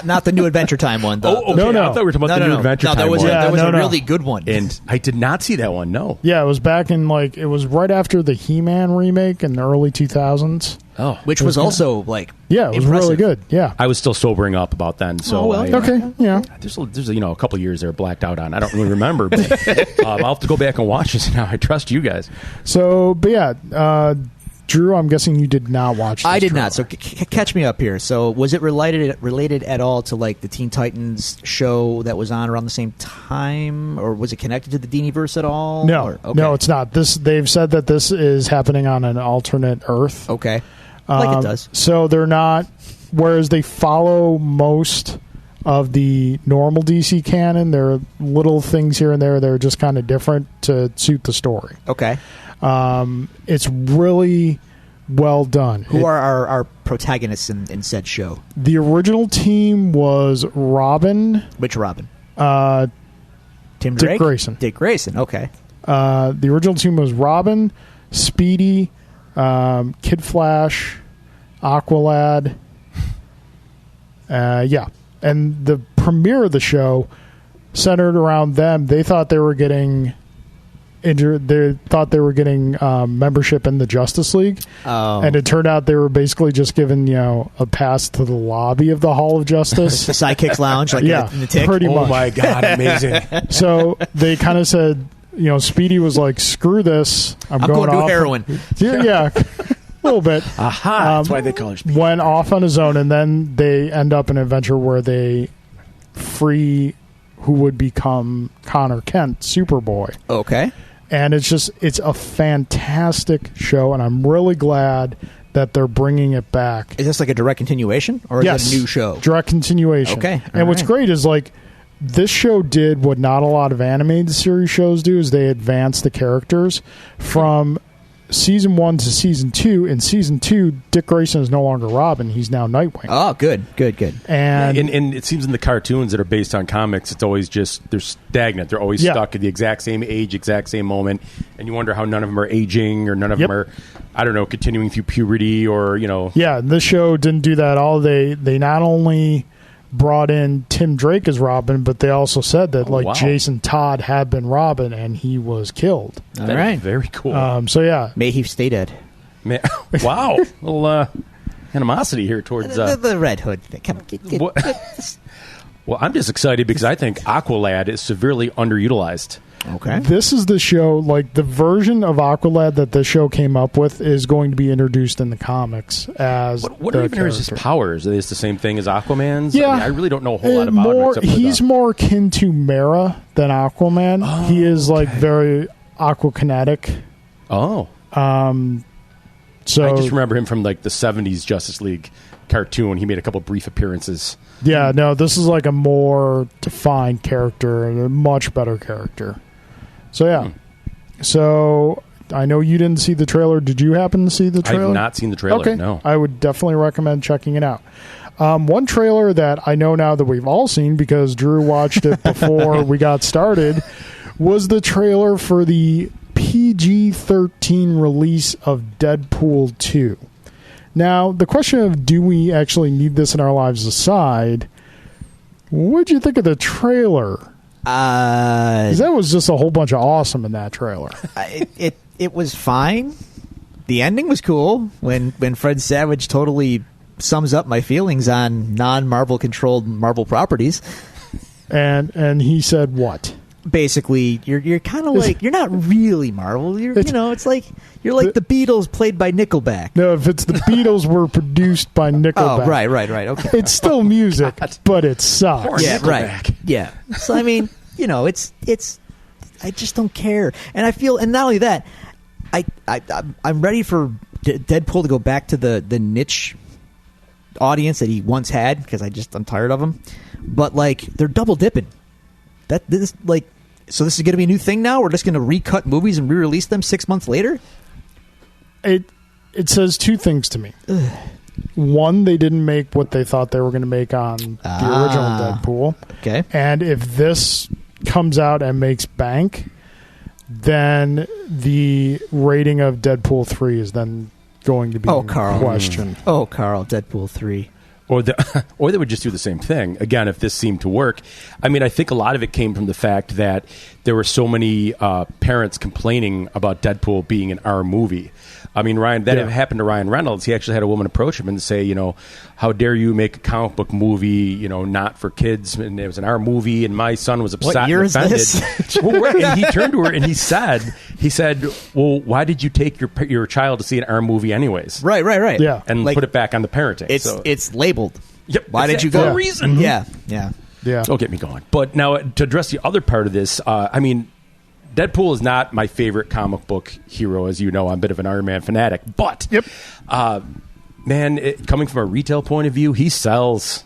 S2: not the New Adventure Time one, though.
S4: Oh, okay.
S1: No.
S4: I thought we were talking about the New Adventure Time
S2: there was
S4: one.
S2: there was a really good one.
S4: And I did not see that one, no.
S1: Yeah, it was back in, it was right after the He-Man remake in the early 2000s.
S4: Oh.
S2: Which was also,
S1: yeah, it was
S2: impressive.
S1: really good, yeah.
S4: I was still sobering up about then, so...
S1: Okay, yeah.
S4: There's a couple of years there blacked out on. I don't really remember, but I'll have to go back and watch this now. I trust you guys.
S1: So, but yeah, Drew, I'm guessing you did not watch this
S2: I did
S1: trailer.
S2: not, so catch me up here. So was it related at all to the Teen Titans show that was on around the same time, or was it connected to the Diniverse at all?
S1: No, no, it's not. They've said that this is happening on an alternate Earth.
S2: Okay. It does.
S1: So they're not, whereas they follow most of the normal DC canon, there are little things here and there that are just kind of different to suit the story.
S2: Okay.
S1: It's really well done.
S2: Who are our protagonists in said show?
S1: The original team was Robin.
S2: Which Robin?
S1: Dick
S2: Tim Drake?
S1: Grayson.
S2: Dick Grayson, okay.
S1: The original team was Robin, Speedy, Kid Flash, Aqualad. Yeah. And the premiere of the show centered around them. They thought they were getting injured. They thought they were getting membership in the Justice League.
S2: Oh.
S1: And it turned out they were basically just given, a pass to the lobby of the Hall of Justice.
S2: The Sidekicks Lounge, in the Tick?
S1: Pretty much.
S4: Oh, my God, amazing.
S1: So they kind of said, Speedy was like, screw this. I'm
S2: going to
S1: off.
S2: heroin.
S1: Yeah. A little bit.
S4: Aha, that's why they call her Speedy.
S1: Went off on his own, and then they end up in an adventure where they free who would become Connor Kent, Superboy.
S2: Okay.
S1: And it's a fantastic show, and I'm really glad that they're bringing it back.
S2: Is this a direct continuation, or is it a new show?
S1: Direct continuation.
S2: Okay.
S1: And what's great is, this show did what not a lot of animated series shows do, is they advance the characters from season 1 to season 2. In season 2, Dick Grayson is no longer Robin. He's now Nightwing.
S2: Oh, good.
S1: And
S4: it seems in the cartoons that are based on comics, it's always they're stagnant. They're always stuck at the exact same age, exact same moment. And you wonder how none of them are aging or none of them are, I don't know, continuing through puberty or,
S1: Yeah, this show didn't do that at all. They not only brought in Tim Drake as Robin, but they also said that Jason Todd had been Robin and he was killed.
S2: All right.
S4: Very cool.
S1: So yeah.
S2: May he stay dead.
S4: Wow. A little animosity here towards...
S2: the Red Hood. Come on, get.
S4: Well, I'm just excited because I think Aqualad is severely underutilized.
S2: Okay.
S1: This is the show, like the version of Aqualad that the show came up with is going to be introduced in the comics as
S4: What
S1: the
S4: are even his
S1: character.
S4: powers? Is it the same thing as Aquaman's?
S1: Yeah.
S4: I mean, I really don't know a whole lot about him.
S1: more,
S4: Except for
S1: he's more akin to Mera than Aquaman. He is like very aquakinetic.
S4: Oh.
S1: So
S4: I just remember him from like the 70s Justice League cartoon. He made a couple brief appearances.
S1: yeah, no, this is like a more defined character and a much better character. So yeah. So I know you didn't see the trailer. Did you happen to see the trailer?
S4: I've not seen the trailer,
S1: Okay.
S4: no.
S1: I would definitely recommend checking it out. One trailer that I know now that we've all seen because Drew watched it before we got started was the trailer for the PG-13 release of Deadpool 2. Now, the question of do we actually need this in our lives aside, what did you think of the trailer? 'Cause that was just a whole bunch of awesome in that trailer.
S2: It was fine. The ending was cool when Fred Savage totally sums up my feelings on non-Marvel controlled Marvel properties.
S1: And he said what?
S2: Basically, you're kind of like you're not really Marvel. It's like you're like the Beatles played by Nickelback.
S1: No, if it's the Beatles were produced by Nickelback.
S2: Oh, right. Okay.
S1: It's still music, but it sucks.
S2: Yeah,
S4: Nickelback.
S2: right. Yeah. So I mean, it's I just don't care, and I feel, and not only that, I'm ready for Deadpool to go back to the niche audience that he once had because I'm tired of him. But like they're double dipping. So this is going to be a new thing now. We're just going to recut movies and re-release them 6 months later.
S1: It says two things to me. One, they didn't make what they thought they were going to make on the original Deadpool.
S2: Okay.
S1: And if this comes out and makes bank, then the rating of Deadpool 3 is then going to be questioned.
S2: Oh, Carl, Deadpool 3.
S4: Or they would just do the same thing. Again, if this seemed to work. I mean, I think a lot of it came from the fact that there were so many parents complaining about Deadpool being an R movie. I mean, happened to Ryan Reynolds. He actually had a woman approach him and say, how dare you make a comic book movie, not for kids, and it was an R movie, and my son was upset
S2: What year
S4: and
S2: is
S4: offended.
S2: this?
S4: Well, right, and he turned to her and he said, well, why did you take your child to see an R movie anyways?
S2: Right.
S1: Yeah.
S4: And put it back on the parenting.
S2: It's labeled.
S4: Yep,
S2: Why did you
S4: for
S2: go?
S4: a reason?
S2: Mm-hmm. Yeah.
S4: Don't get me going. But now to address the other part of this, I mean, Deadpool is not my favorite comic book hero, as you know. I'm a bit of an Iron Man fanatic. But, man, coming from a retail point of view, he sells.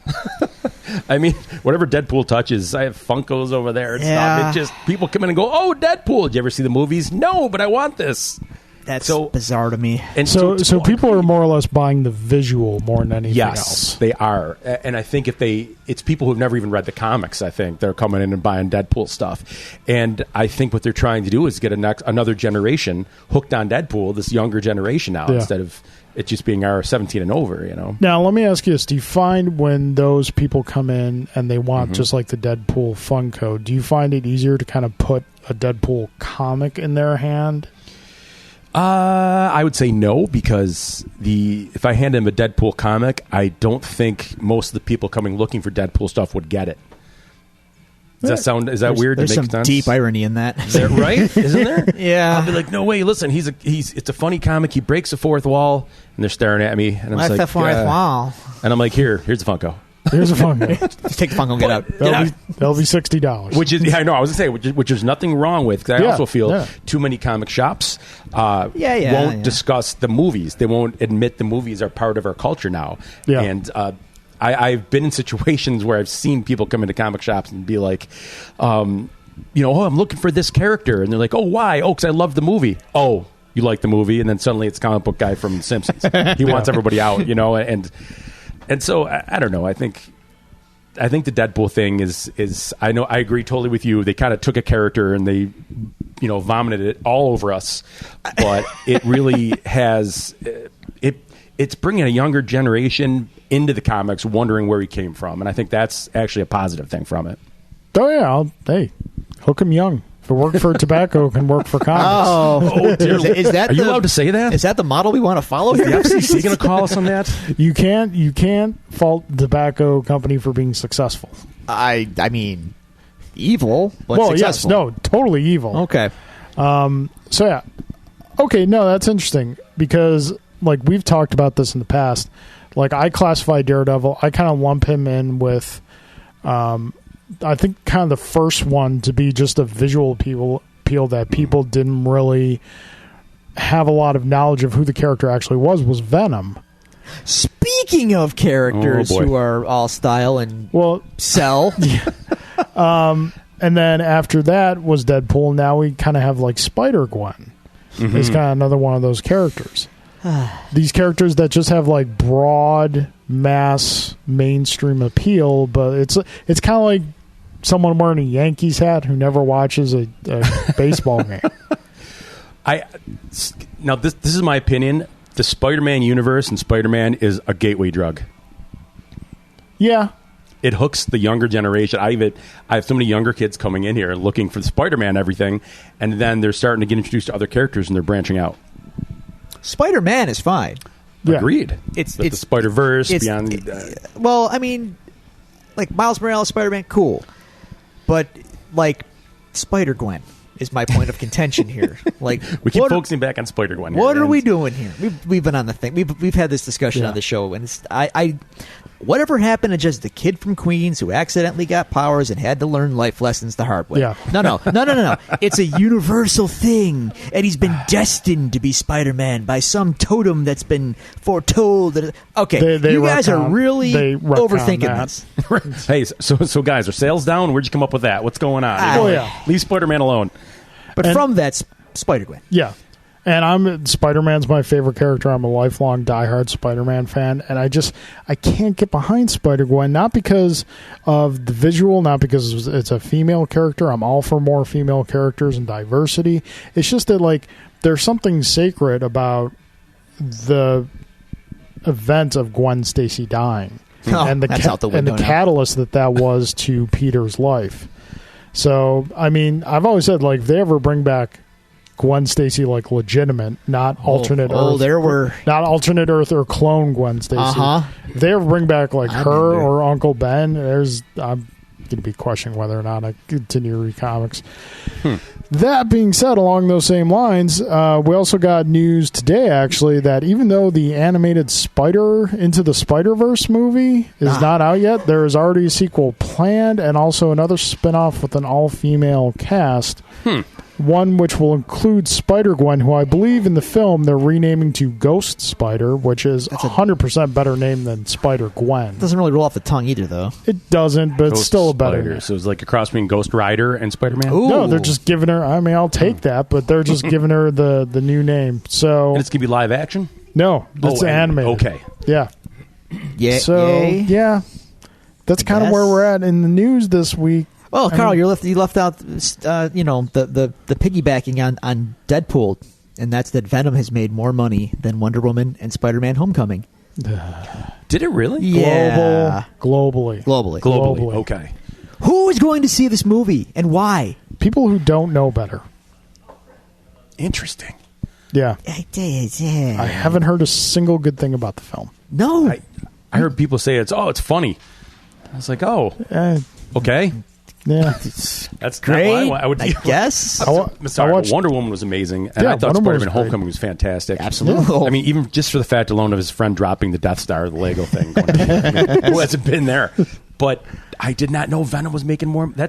S4: I mean, whatever Deadpool touches, I have Funkos over there and stuff. It just, people come in and go, oh, Deadpool. Did you ever see the movies? No, but I want this.
S2: That's
S4: so
S2: bizarre to me.
S4: And
S1: so people are more or less buying the visual more than anything else.
S4: Yes, they are. And I think it's people who've never even read the comics, I think. They're coming in and buying Deadpool stuff. And I think what they're trying to do is get another generation hooked on Deadpool, this younger generation now, instead of it just being our 17 and over,
S1: Now, let me ask you this. Do you find when those people come in and they want just like the Deadpool Funko, do you find it easier to kind of put a Deadpool comic in their hand?
S4: I would say no, because if I hand him a Deadpool comic, I don't think most of the people coming looking for Deadpool stuff would get it. Is that weird?
S2: There's
S4: to make
S2: some
S4: sense?
S2: deep irony in that.
S4: Is that right? Isn't there?
S2: Yeah.
S4: I'll be like, no way. Listen, it's a funny comic. He breaks the fourth wall, and they're staring at me, and I'm
S2: What's
S4: like,
S2: the fourth wall?
S4: And I'm like, here's the Funko.
S1: Here's a Funko.
S2: Just take the Funko and get out.
S1: That'll be $60.
S4: Which is, I know, I was going to say, which there's nothing wrong with, because I also feel too many comic shops won't discuss the movies. They won't admit the movies are part of our culture now.
S1: Yeah.
S4: And I've been in situations where I've seen people come into comic shops and be like, I'm looking for this character. And they're like, oh, why? Oh, because I love the movie. Oh, you like the movie? And then suddenly it's comic book guy from The Simpsons. He wants everybody out, and so I don't know. I think the Deadpool thing is I know I agree totally with you. They kind of took a character and they vomited it all over us, but it really has it's bringing a younger generation into the comics, wondering where he came from, and I think that's actually a positive thing from it.
S1: Oh yeah, hook him young. If it worked for tobacco, it can work for comics.
S2: Oh, dear. Is that
S4: Are you allowed to say that?
S2: Is that the model we want to follow here?
S4: Is the FCC going to call us on that?
S1: You can't fault the tobacco company for being successful.
S2: I mean, evil, but successful.
S1: Yes, no, totally evil.
S2: Okay.
S1: So yeah, okay, no, that's interesting because like we've talked about this in the past. Like I classify Daredevil, I kind of lump him in with, I think kind of the first one to be just a visual appeal that people didn't really have a lot of knowledge of who the character actually was Venom.
S2: Speaking of characters who are all style and sell. And then after that was Deadpool. Now we kind of have like Spider-Gwen. Mm-hmm. It's kind of another one of those characters. These characters that just have like broad mass mainstream appeal, but it's kind of like someone wearing a Yankees hat who never watches a baseball game.
S4: Now this is my opinion. The Spider-Man universe and Spider-Man is a gateway drug.
S1: Yeah.
S4: It hooks the younger generation. I have so many younger kids coming in here looking for the Spider-Man everything, and then they're starting to get introduced to other characters and they're branching out.
S2: Spider-Man is fine.
S4: Yeah. Agreed.
S2: It's
S4: the Spider-Verse beyond.
S2: Well, I mean, like Miles Morales, Spider-Man, cool, but like Spider-Gwen is my point of contention here. Like
S4: we keep focusing back on Spider-Gwen.
S2: What are we doing here? We've been on the thing. We've had this discussion on the show, and it's, whatever happened to just the kid from Queens who accidentally got powers and had to learn life lessons the hard way?
S1: Yeah.
S2: No. It's a universal thing, and he's been destined to be Spider-Man by some totem that's been foretold. Okay, you guys are really overthinking this.
S4: Hey, so guys, are sales down? Where'd you come up with that? What's going on? Leave Spider-Man alone.
S2: But from that, Spider-Gwen.
S1: Yeah. And Spider-Man's my favorite character. I'm a lifelong diehard Spider-Man fan, and I can't get behind Spider-Gwen, not because of the visual, not because it's a female character. I'm all for more female characters and diversity. It's just that like there's something sacred about the event of Gwen Stacy dying and the catalyst that was to Peter's life. So, I mean, I've always said like if they ever bring back Gwen Stacy like legitimate, not alternate Earth. Not alternate Earth or clone Gwen Stacy. If they ever bring back like her or Uncle Ben, I'm going to be questioning whether or not I continue to read comics. That being said, along those same lines, we also got news today, actually, that even though the animated Into the Spider-Verse movie is not out yet, there is already a sequel planned and also another spinoff with an all-female cast. One which will include Spider-Gwen, who I believe in the film they're renaming to Ghost Spider, which is 100% better name than Spider-Gwen.
S2: Doesn't really roll off the tongue either, though.
S1: It doesn't, but it's still a better name.
S4: So it's like a cross between Ghost Rider and Spider-Man?
S2: Ooh.
S1: No, they're just giving her... I mean, I'll take that, but they're just giving her the new name. So
S4: and it's going to be live action?
S1: No, it's animated.
S4: Okay.
S1: Yeah.
S2: Yeah.
S1: So, yeah. That's kind of where we're at in the news this week.
S2: Well, Carl, you left out, the piggybacking on Deadpool, and that's that Venom has made more money than Wonder Woman and Spider-Man: Homecoming.
S4: Did it really?
S2: Yeah,
S1: globally.
S4: Okay.
S2: Who is going to see this movie and why?
S1: People who don't know better.
S4: Interesting.
S1: Yeah. I haven't heard a single good thing about the film.
S2: No,
S4: I heard people say it's funny. I was like, okay.
S1: Yeah,
S2: that's great.
S4: I
S2: guess.
S4: Wonder Woman was amazing, and I thought Spider-Man: Homecoming was fantastic.
S2: Absolutely.
S4: I mean, even just for the fact alone of his friend dropping the Death Star, the Lego thing. Who hasn't been there? But I did not know Venom was making more.
S1: I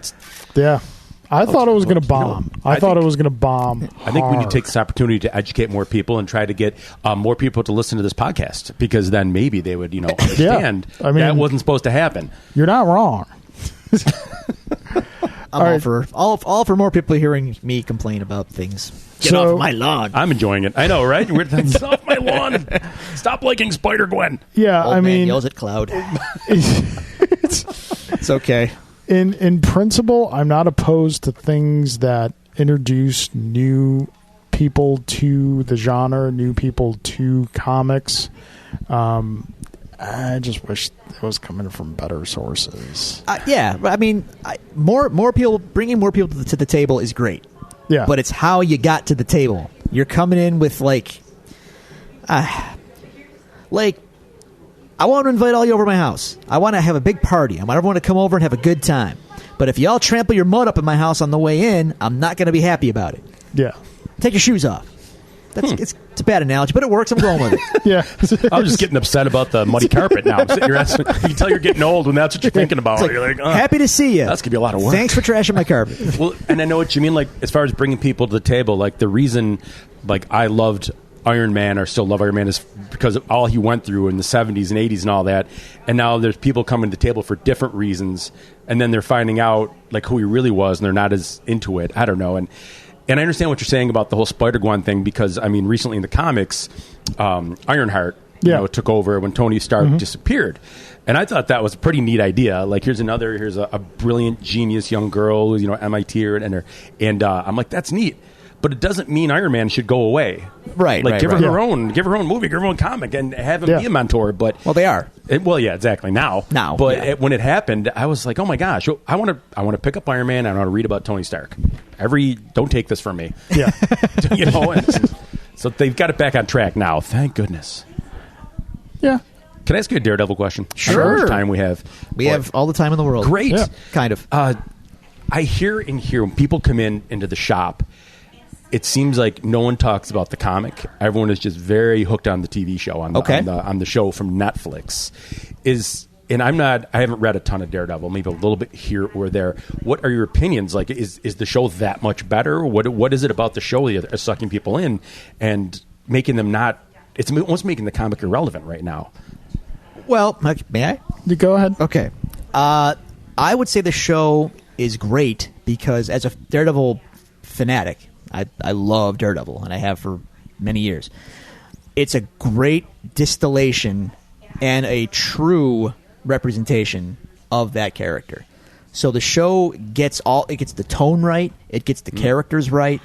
S1: thought it was going to bomb. I thought it was going to bomb.
S4: I think we need to take this opportunity to educate more people and try to get more people to listen to this podcast, because then maybe they would, understand that wasn't supposed to happen.
S1: You're not wrong.
S2: I'm all for more people hearing me complain about things. Get off my lawn.
S4: I'm enjoying it. I know, right? Get off my lawn. Stop liking Spider-Gwen.
S1: Yeah,
S2: Old man yells at Cloud. It's okay.
S1: In principle, I'm not opposed to things that introduce new people to the genre, new people to comics. I just wish it was coming from better sources.
S2: Yeah, I mean, more people, bringing more people to the table is great.
S1: Yeah,
S2: but it's how you got to the table. You're coming in with I want to invite all you over to my house. I want to have a big party. I want everyone to come over and have a good time. But if y'all trample your mud up in my house on the way in, I'm not going to be happy about it.
S1: Yeah.
S2: Take your shoes off. It's a bad analogy, but it works. I'm going with it.
S1: Yeah.
S4: I'm just getting upset about the muddy carpet now. You can tell you're getting old when that's what you're thinking about.
S2: Like,
S4: you're like,
S2: happy to see you.
S4: That's going to be a lot of work.
S2: Thanks for trashing my carpet.
S4: Well, and I know what you mean. Like, as far as bringing people to the table, like the reason, like I loved Iron Man or still love Iron Man is because of all he went through in the 70s and 80s and all that. And now there's people coming to the table for different reasons, and then they're finding out like who he really was, and they're not as into it. I don't know. And I understand what you're saying about the whole Spider-Gwen thing because, I mean, recently in the comics, Ironheart took over when Tony Stark disappeared. And I thought that was a pretty neat idea. Like, here's a brilliant, genius young girl who's, MIT and I'm like, that's neat. But it doesn't mean Iron Man should go away.
S2: Right.
S4: Like, give her her own movie, give her own comic, and have him be a mentor. But
S2: well, they are.
S4: Exactly. Now. But when it happened, I was like, oh my gosh, I want to pick up Iron Man. I want to read about Tony Stark. Don't take this from me.
S1: Yeah.
S4: So they've got it back on track now. Thank goodness.
S1: Yeah.
S4: Can I ask you a Daredevil question?
S2: Sure.
S4: How much time we have?
S2: We have all the time in the world.
S4: Great.
S1: Yeah.
S2: Kind of.
S4: I hear when people come into the shop, it seems like no one talks about the comic. Everyone is just very hooked on the TV show, on the show from Netflix. I haven't read a ton of Daredevil, maybe a little bit here or there. What are your opinions? Like, is the show that much better? What is it about the show that is sucking people in and making them not? It's almost making the comic irrelevant right now.
S2: Well, may I?
S1: You go ahead.
S2: Okay. I would say the show is great because as a Daredevil fanatic, I love Daredevil, and I have for many years. It's a great distillation and a true representation of that character. So the show gets the tone right, it gets the characters right,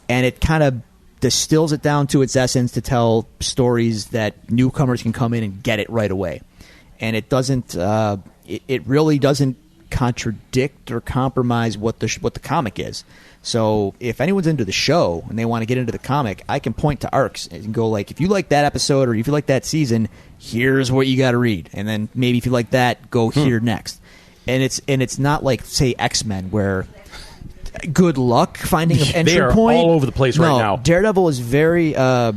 S2: and it kind of distills it down to its essence to tell stories that newcomers can come in and get it right away. And it doesn't. It really doesn't contradict or compromise what the comic is. So if anyone's into the show and they want to get into the comic, I can point to arcs and go like, if you like that episode or if you like that season, here's what you got to read, and then maybe if you like that, go here next. And it's not like, say, X-Men where good luck finding an entry
S4: they are
S2: point.
S4: All over the place right now.
S2: Daredevil is very. The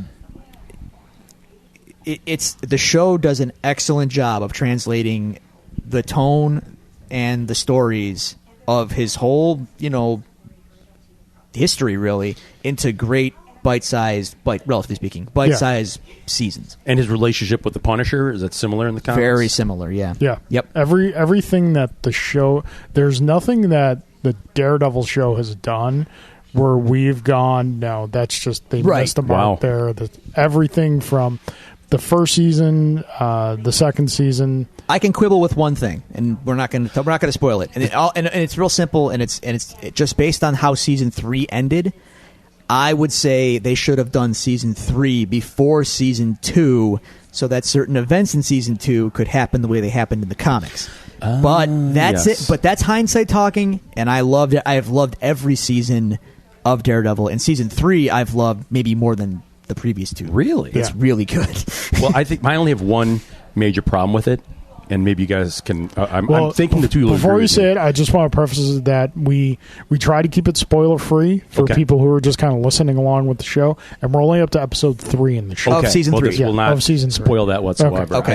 S2: show does an excellent job of translating the tone and the stories of his whole, history really into great relatively speaking, bite-sized seasons.
S4: And his relationship with the Punisher, is that similar in the comics?
S2: Very similar, yeah.
S1: Yeah.
S2: Yep.
S1: Everything that the show, there's nothing that the Daredevil show has done where we've gone, no, that's just, they missed the mark there. Everything from the first season, the second season.
S2: I can quibble with one thing, and we're not going to spoil it. And it's real simple, and it's just based on how season 3 ended. I would say they should have done season 3 before season 2, so that certain events in season 2 could happen the way they happened in the comics. But that's it. But that's hindsight talking, and I loved it. I have loved every season of Daredevil, and season 3 I've loved maybe more than the previous 2.
S4: Really?
S2: It's really good.
S4: Well, I think I only have one major problem with it, and maybe you guys can. I'm thinking the two.
S1: Before you say it, I just want to preface that we try to keep it spoiler free for people who are just kind of listening along with the show, and we're only up to episode 3 in the show
S2: of season 3.
S4: This will not
S1: of season 3.
S4: Spoil that whatsoever.
S2: Okay.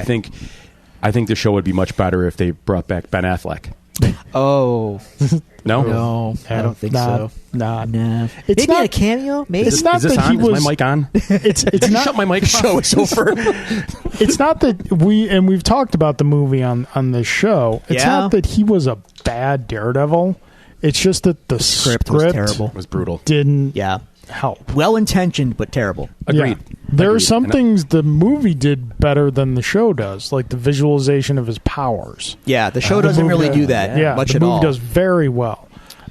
S4: I think the show would be much better if they brought back Ben Affleck.
S2: Oh
S4: No,
S2: I don't think so.
S1: Nah.
S2: Maybe
S1: not
S2: a cameo. Maybe
S1: It's not
S4: is this
S1: that
S4: on?
S1: he was.
S4: Is my mic on?
S1: It's not.
S4: Shut my mic off.
S2: show is over.
S1: It's not that we've talked about the movie on this show. It's not that he was a bad Daredevil. It's just that the script
S2: was terrible.
S4: It was brutal.
S1: Didn't
S2: Yeah.
S1: help.
S2: Well intentioned, but terrible.
S4: Agreed.
S1: Yeah. There are
S4: Agreed.
S1: some things the movie did better than the show does, like the visualization of his powers.
S2: Yeah, the show doesn't really do that much
S1: the
S2: at
S1: movie
S2: all.
S1: does very well.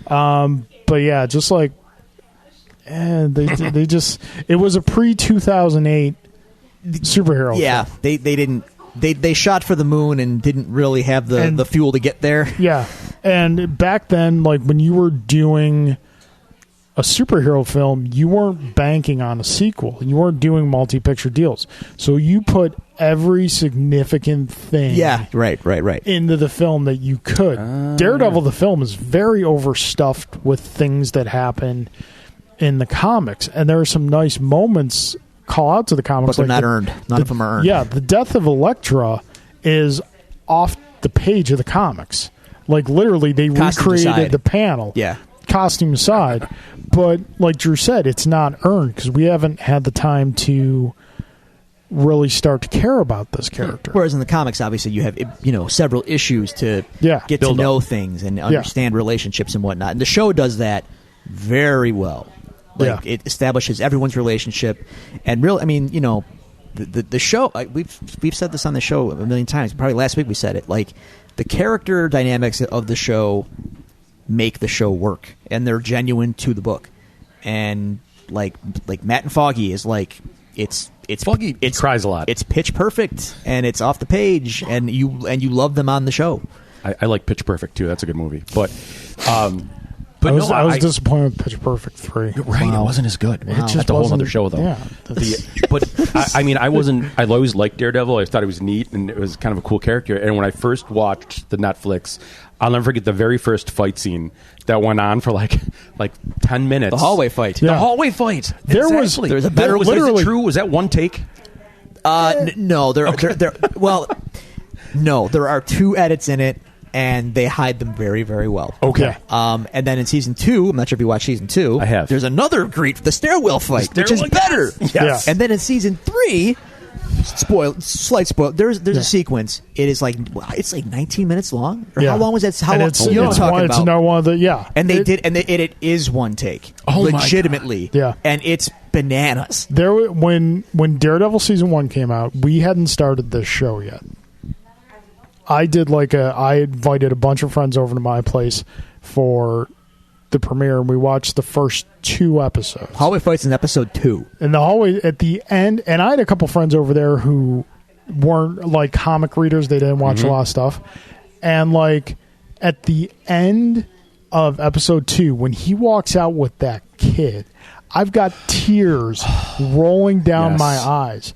S1: But yeah, just like they just it was a pre-2008 superhero.
S2: Yeah,
S1: film.
S2: they didn't. They shot for the moon and didn't really have the fuel to get there.
S1: Yeah, and back then, like when you were doing a superhero film, you weren't banking on a sequel. You weren't doing multi-picture deals. So you put every significant thing.
S2: Yeah, right.
S1: Into the film that you could. Daredevil, the film, is very overstuffed with things that happen in the comics, and there are some nice moments. Call out to the comics,
S2: but they're not earned. None of them are earned.
S1: Yeah, the death of Elektra is off the page of the comics. Like literally, they
S2: Costume
S1: recreated
S2: aside.
S1: the panel.
S2: Yeah.
S1: Costume aside, but like Drew said, it's not earned because we haven't had the time to really start to care about this character.
S2: Whereas in the comics, obviously, you have several issues to get to
S4: Build
S2: know
S4: up.
S2: things and understand relationships and whatnot. And the show does that very well. Like it establishes everyone's relationship, and the show. We've said this on the show a million times. Probably last week we said it. Like the character dynamics of the show make the show work, and they're genuine to the book. And like Matt and Foggy is like it's
S4: Foggy cries a lot.
S2: It's pitch perfect, and it's off the page, and you love them on the show.
S4: I like Pitch Perfect too. That's a good movie, but
S1: I was disappointed with Pitch Perfect 3.
S4: Right, It wasn't as good.
S1: It just
S4: That's a whole
S1: wasn't-
S4: other show, though.
S1: Yeah,
S4: I wasn't. I always liked Daredevil. I thought it was neat, and it was kind of a cool character. And when I first watched the Netflix, I'll never forget the very first fight scene that went on for like 10 minutes.
S2: The hallway fight.
S1: Yeah.
S4: The hallway fight.
S1: There was-
S4: Exactly.
S2: there was a better-
S4: Was it
S1: literally-
S4: true? Was that one take?
S2: No, there are 2 edits in it, and they hide them very, very well.
S4: Okay.
S2: And then in season 2, I'm not sure if you watched season 2.
S4: I have.
S2: There's another the stairwell fight, which is
S4: Stairwell-
S2: better.
S4: Yes.
S2: And then in season 3, slight spoil. There's a sequence. It is like it's like 19 minutes long. Or how long was that? How
S1: And
S2: long?
S1: it's,
S2: You know what
S1: it's
S2: I'm
S1: one,
S2: talking
S1: it's
S2: about?
S1: no one that
S2: And it is one take.
S4: Oh my God.
S2: legitimately.
S1: Yeah.
S2: And it's bananas.
S1: when Daredevil season 1 came out, we hadn't started this show yet. I invited a bunch of friends over to my place for the premiere, and we watched the first 2 episodes.
S2: Hallway fights in episode 2.
S1: In the hallway at the end, and I had a couple friends over there who weren't like comic readers. They didn't watch a lot of stuff. And like at the end of episode 2, when he walks out with that kid, I've got tears rolling down
S4: Yes.
S1: my eyes.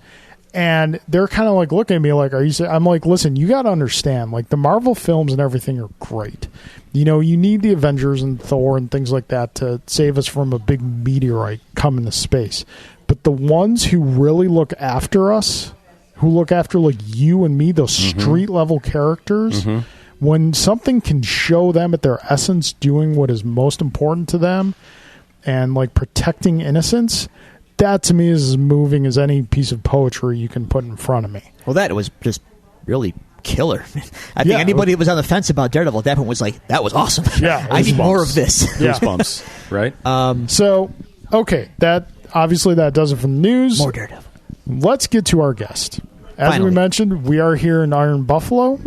S1: And they're kind of like looking at me like, I'm like, listen, you got to understand, like the Marvel films and everything are great. You need the Avengers and Thor and things like that to save us from a big meteorite coming to space. But the ones who really look after us, who look after like you and me, those street level characters, when something can show them at their essence doing what is most important to them and like protecting innocence, that to me is as moving as any piece of poetry you can put in front of me.
S2: Well, that was just really killer. I think
S1: Yeah,
S2: anybody that was on the fence about Daredevil at that point was like, that was awesome.
S1: Yeah,
S2: I need
S4: Goosebumps.
S2: more of this.
S1: Yeah.
S4: Goosebumps, right?
S1: So, okay, that does it for the news.
S2: More Daredevil.
S1: Let's get to our guest. As
S2: Finally.
S1: we mentioned, we are here in Iron Buffalo,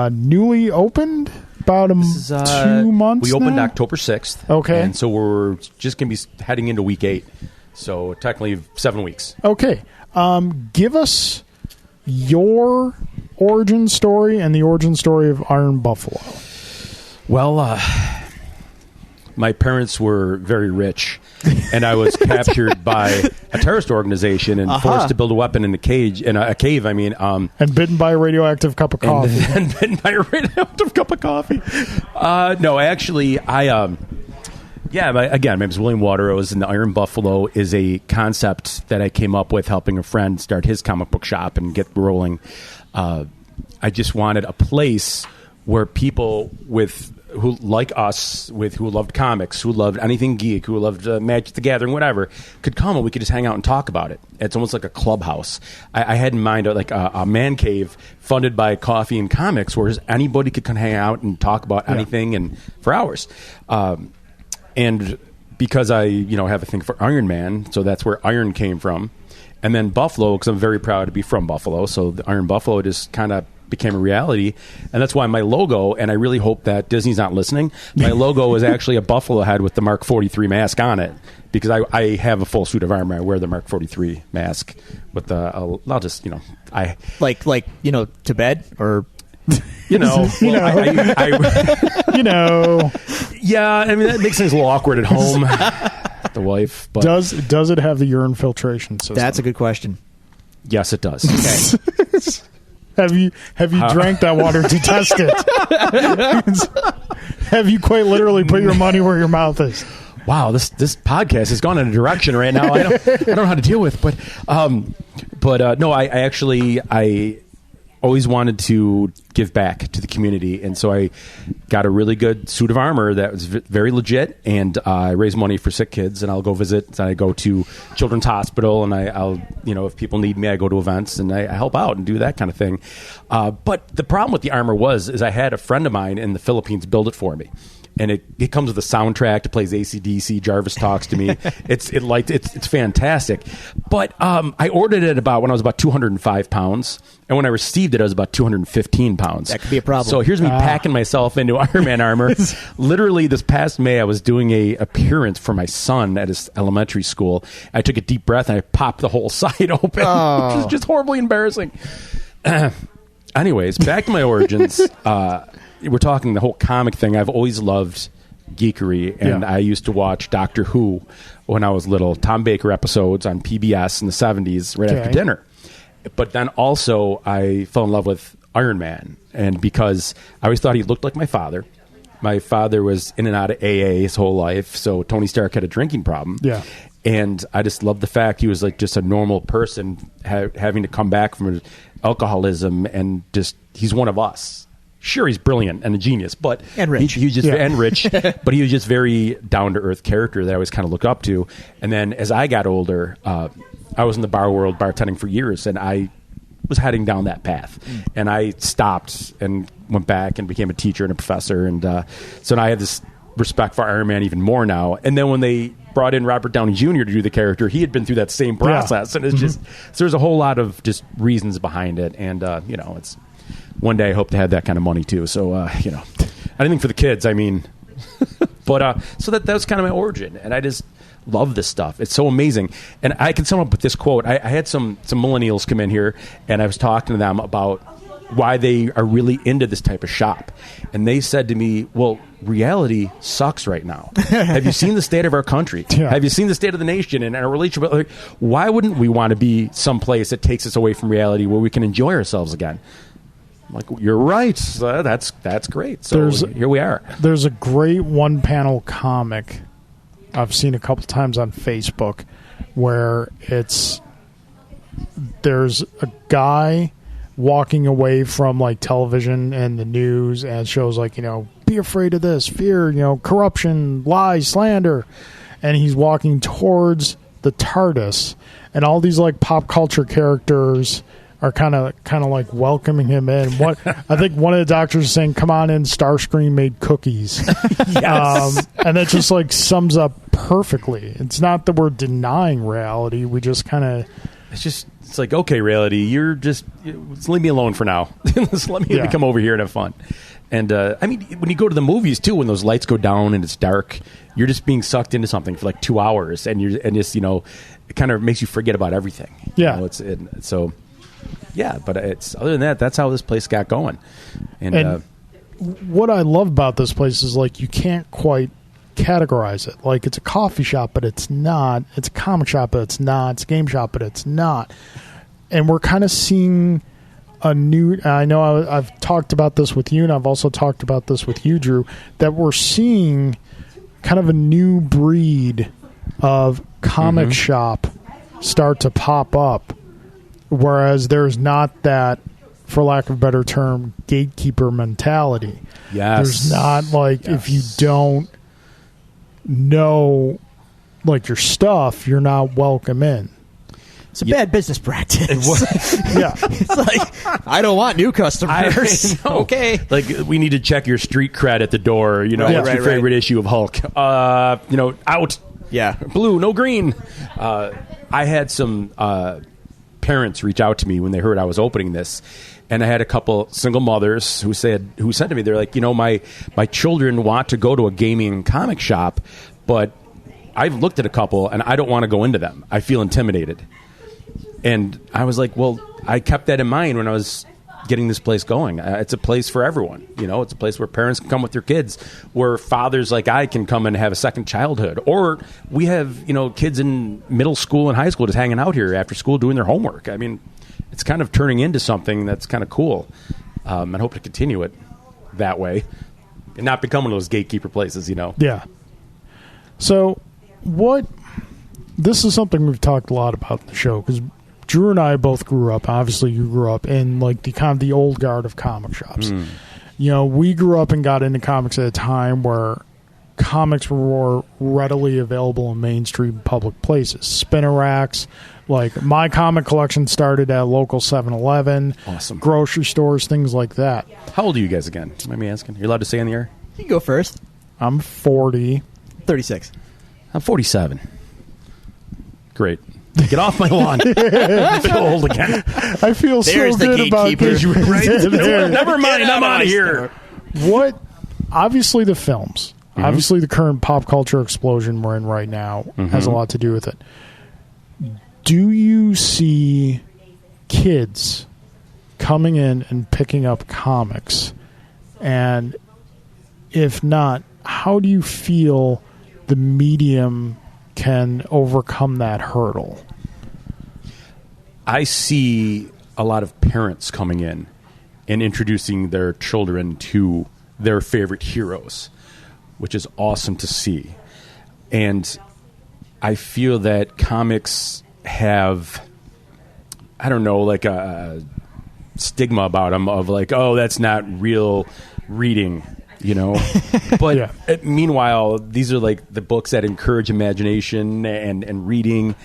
S1: newly opened about 2 months.
S4: We opened
S1: now?
S4: October 6th.
S1: Okay.
S4: And so we're just going to be heading into week 8. So technically 7 weeks.
S1: Okay, give us your origin story and the origin story of Iron Buffalo.
S4: Well, my parents were very rich, and I was captured by a terrorist organization and forced to build a weapon in a cave.
S1: And bitten by a radioactive cup of coffee.
S4: And bitten by a radioactive cup of coffee. No, actually, my name is William Waterrose, and the Iron Buffalo is a concept that I came up with helping a friend start his comic book shop and get rolling. I just wanted a place where people who like us, who loved comics, who loved anything geek, who loved Magic the Gathering, whatever, could come and we could just hang out and talk about it. It's almost like a clubhouse. I had in mind like a man cave funded by coffee and comics, where anybody could come hang out and talk about anything and for hours. And because I, have a thing for Iron Man, so that's where Iron came from. And then Buffalo, because I'm very proud to be from Buffalo, so the Iron Buffalo just kind of became a reality. And that's why my logo, and I really hope that Disney's not listening, my logo is actually a buffalo head with the Mark 43 mask on it, because I have a full suit of armor. I wear the Mark 43 mask with the, I'll just, I...
S2: Like to bed or...
S4: Well, yeah, I mean, that makes things a little awkward at home. The wife, but
S1: Does it have the urine filtration system?
S2: That's a good question.
S4: Yes, it does.
S2: Okay.
S1: Have you drank that water to test it? Have you quite literally put your money where your mouth is?
S4: Wow, this podcast has gone in a direction right now I don't know how to deal with. But no, I actually always wanted to give back to the community, and so I got a really good suit of armor that was very legit, and I raise money for sick kids, and I'll go visit. I go to Children's Hospital, and I'll if people need me, I go to events and I help out and do that kind of thing. But the problem with the armor is I had a friend of mine in the Philippines build it for me. And it comes with a soundtrack. It plays AC/DC. Jarvis talks to me. It's fantastic. But I ordered it when I was about 205 pounds, and when I received it, I was about 215 pounds.
S2: That could be a problem.
S4: So here's me packing myself into Iron Man armor. Literally, this past May, I was doing a appearance for my son at his elementary school. I took a deep breath and I popped the whole side open, which is just horribly embarrassing. Anyways, back to my origins. We're talking the whole comic thing. I've always loved geekery, and I used to watch Doctor Who when I was little. Tom Baker episodes on PBS in the 70s right after dinner. But then also I fell in love with Iron Man, and because I always thought he looked like my father. My father was in and out of AA his whole life, so Tony Stark had a drinking problem.
S1: Yeah.
S4: And I just loved the fact he was like just a normal person having to come back from alcoholism, and just he's one of us. Sure, he's brilliant and a genius, but
S2: and rich.
S4: He was just and rich, but he was just very down to earth character that I always kind of look up to. And then as I got older, I was in the bar world bartending for years, and I was heading down that path. And I stopped and went back and became a teacher and a professor, and so now I have this respect for Iron Man even more now. And then when they brought in Robert Downey Jr. to do the character, he had been through that same process, and it's just so there's a whole lot of just reasons behind it, and it's. One day I hope to have that kind of money too. So, anything for the kids, I mean. But so that was kind of my origin. And I just love this stuff. It's so amazing. And I can sum up with this quote. I had some millennials come in here, and I was talking to them about why they are really into this type of shop. And they said to me, well, reality sucks right now. Have you seen the state of our country?
S1: Yeah.
S4: Have you seen the state of the nation and our relationship? Like, why wouldn't we want to be someplace that takes us away from reality where we can enjoy ourselves again? I'm like, you're right. That's great. So here we are.
S1: There's a great one-panel comic I've seen a couple times on Facebook where there's a guy walking away from like television and the news and shows like, be afraid of this, fear, corruption, lies, slander. And he's walking towards the TARDIS, and all these like pop culture characters are kind of like welcoming him in. What I think one of the doctors is saying, "Come on in, Starscream made cookies,"
S4: Yes.
S1: And that just like sums up perfectly. It's not that we're denying reality; we just kind of.
S4: It's like, okay, reality, just leave me alone for now. Just let me come over here and have fun. And I mean, when you go to the movies too, when those lights go down and it's dark, you're just being sucked into something for like 2 hours, and it kind of makes you forget about everything.
S1: Yeah.
S4: So. Yeah, but other than that, that's how this place got going. And
S1: what I love about this place is like you can't quite categorize it. Like it's a coffee shop, but it's not. It's a comic shop, but it's not. It's a game shop, but it's not. And we're kind of seeing a new. I know I've talked about this with you, and I've also talked about this with you, Drew. That we're seeing kind of a new breed of comic shop start to pop up. Whereas there's not that, for lack of a better term, gatekeeper mentality.
S4: Yes.
S1: There's not like if you don't know like your stuff, you're not welcome in.
S2: It's a bad business practice.
S1: It's
S2: like, I don't want new customers. Okay.
S4: Like, we need to check your street cred at the door. What's your favorite issue of Hulk? Out.
S2: Yeah.
S4: Blue, no green. I had some parents reach out to me when they heard I was opening this, and I had a couple single mothers who said to me, they're like, my children want to go to a gaming comic shop, but I've looked at a couple and I don't want to go into them. I feel intimidated. And I was like, well, I kept that in mind when I was getting this place going. It's a place for everyone. It's a place where parents can come with their kids, where fathers like I can come and have a second childhood. Or we have, kids in middle school and high school just hanging out here after school doing their homework. I mean, it's kind of turning into something that's kind of cool. And hope to continue it that way and not become one of those gatekeeper places,
S1: Yeah. So this is something we've talked a lot about in the show, because Drew and I both grew up. Obviously, you grew up in like the old guard of comic shops. We grew up and got into comics at a time where comics were more readily available in mainstream public places. Spinner racks. Like, my comic collection started at local 7-Eleven.
S4: Awesome.
S1: Grocery stores, things like that.
S4: How old are you guys again? Mind me asking? You're allowed to say on the air?
S2: You can go first.
S1: I'm 40.
S2: 36.
S4: I'm 47. Great. Get off my lawn. I feel old again.
S1: I feel
S2: There's
S1: so
S2: the
S1: good about
S2: gatekeeper.
S1: this.
S4: Right? Never mind. I'm out of here.
S1: Obviously the films, obviously the current pop culture explosion we're in right now has a lot to do with it. Do you see kids coming in and picking up comics? And if not, how do you feel the medium can overcome that hurdle?
S4: I see a lot of parents coming in and introducing their children to their favorite heroes, which is awesome to see. And I feel that comics have, I don't know, like a stigma about them of like, oh, that's not real reading, But meanwhile, these are like the books that encourage imagination and reading.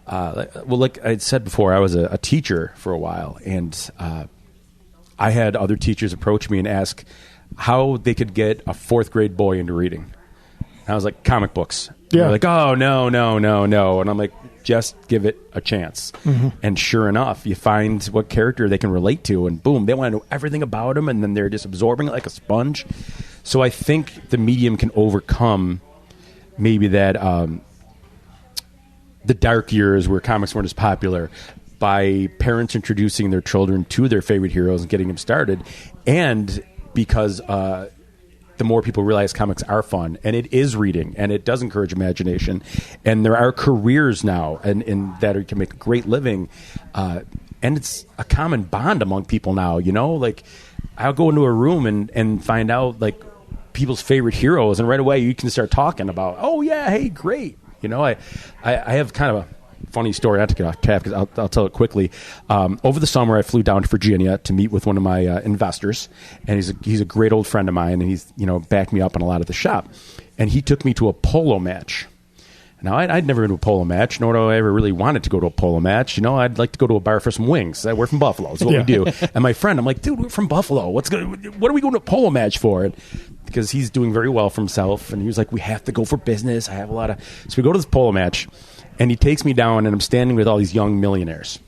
S4: Like I said before, I was a teacher for a while, and I had other teachers approach me and ask how they could get a 4th grade boy into reading. And I was like, comic books.
S1: Yeah.
S4: They're like, oh, no. And I'm like, just give it a chance. And sure enough, you find what character they can relate to, and boom, they want to know everything about him, and then they're just absorbing it like a sponge. So I think the medium can overcome maybe that the dark years where comics weren't as popular by parents introducing their children to their favorite heroes and getting them started. And because the more people realize comics are fun, and it is reading, and it does encourage imagination, and there are careers now and that you can make a great living, and it's a common bond among people now. Like, I'll go into a room and find out like people's favorite heroes, and right away you can start talking about, oh yeah, hey, great. I have kind of a funny story. Not to get off track, because I'll tell it quickly. Over the summer, I flew down to Virginia to meet with one of my investors, and he's a great old friend of mine, and he's backed me up on a lot of the shop. And he took me to a polo match. Now, I'd never been to a polo match, nor do I ever really wanted to go to a polo match. I'd like to go to a bar for some wings. We're from Buffalo. That's what we do. And my friend, I'm like, dude, we're from Buffalo. What are we going to a polo match for? And because he's doing very well for himself. And he was like, we have to go for business. I have a lot of... So we go to this polo match, and he takes me down, and I'm standing with all these young millionaires.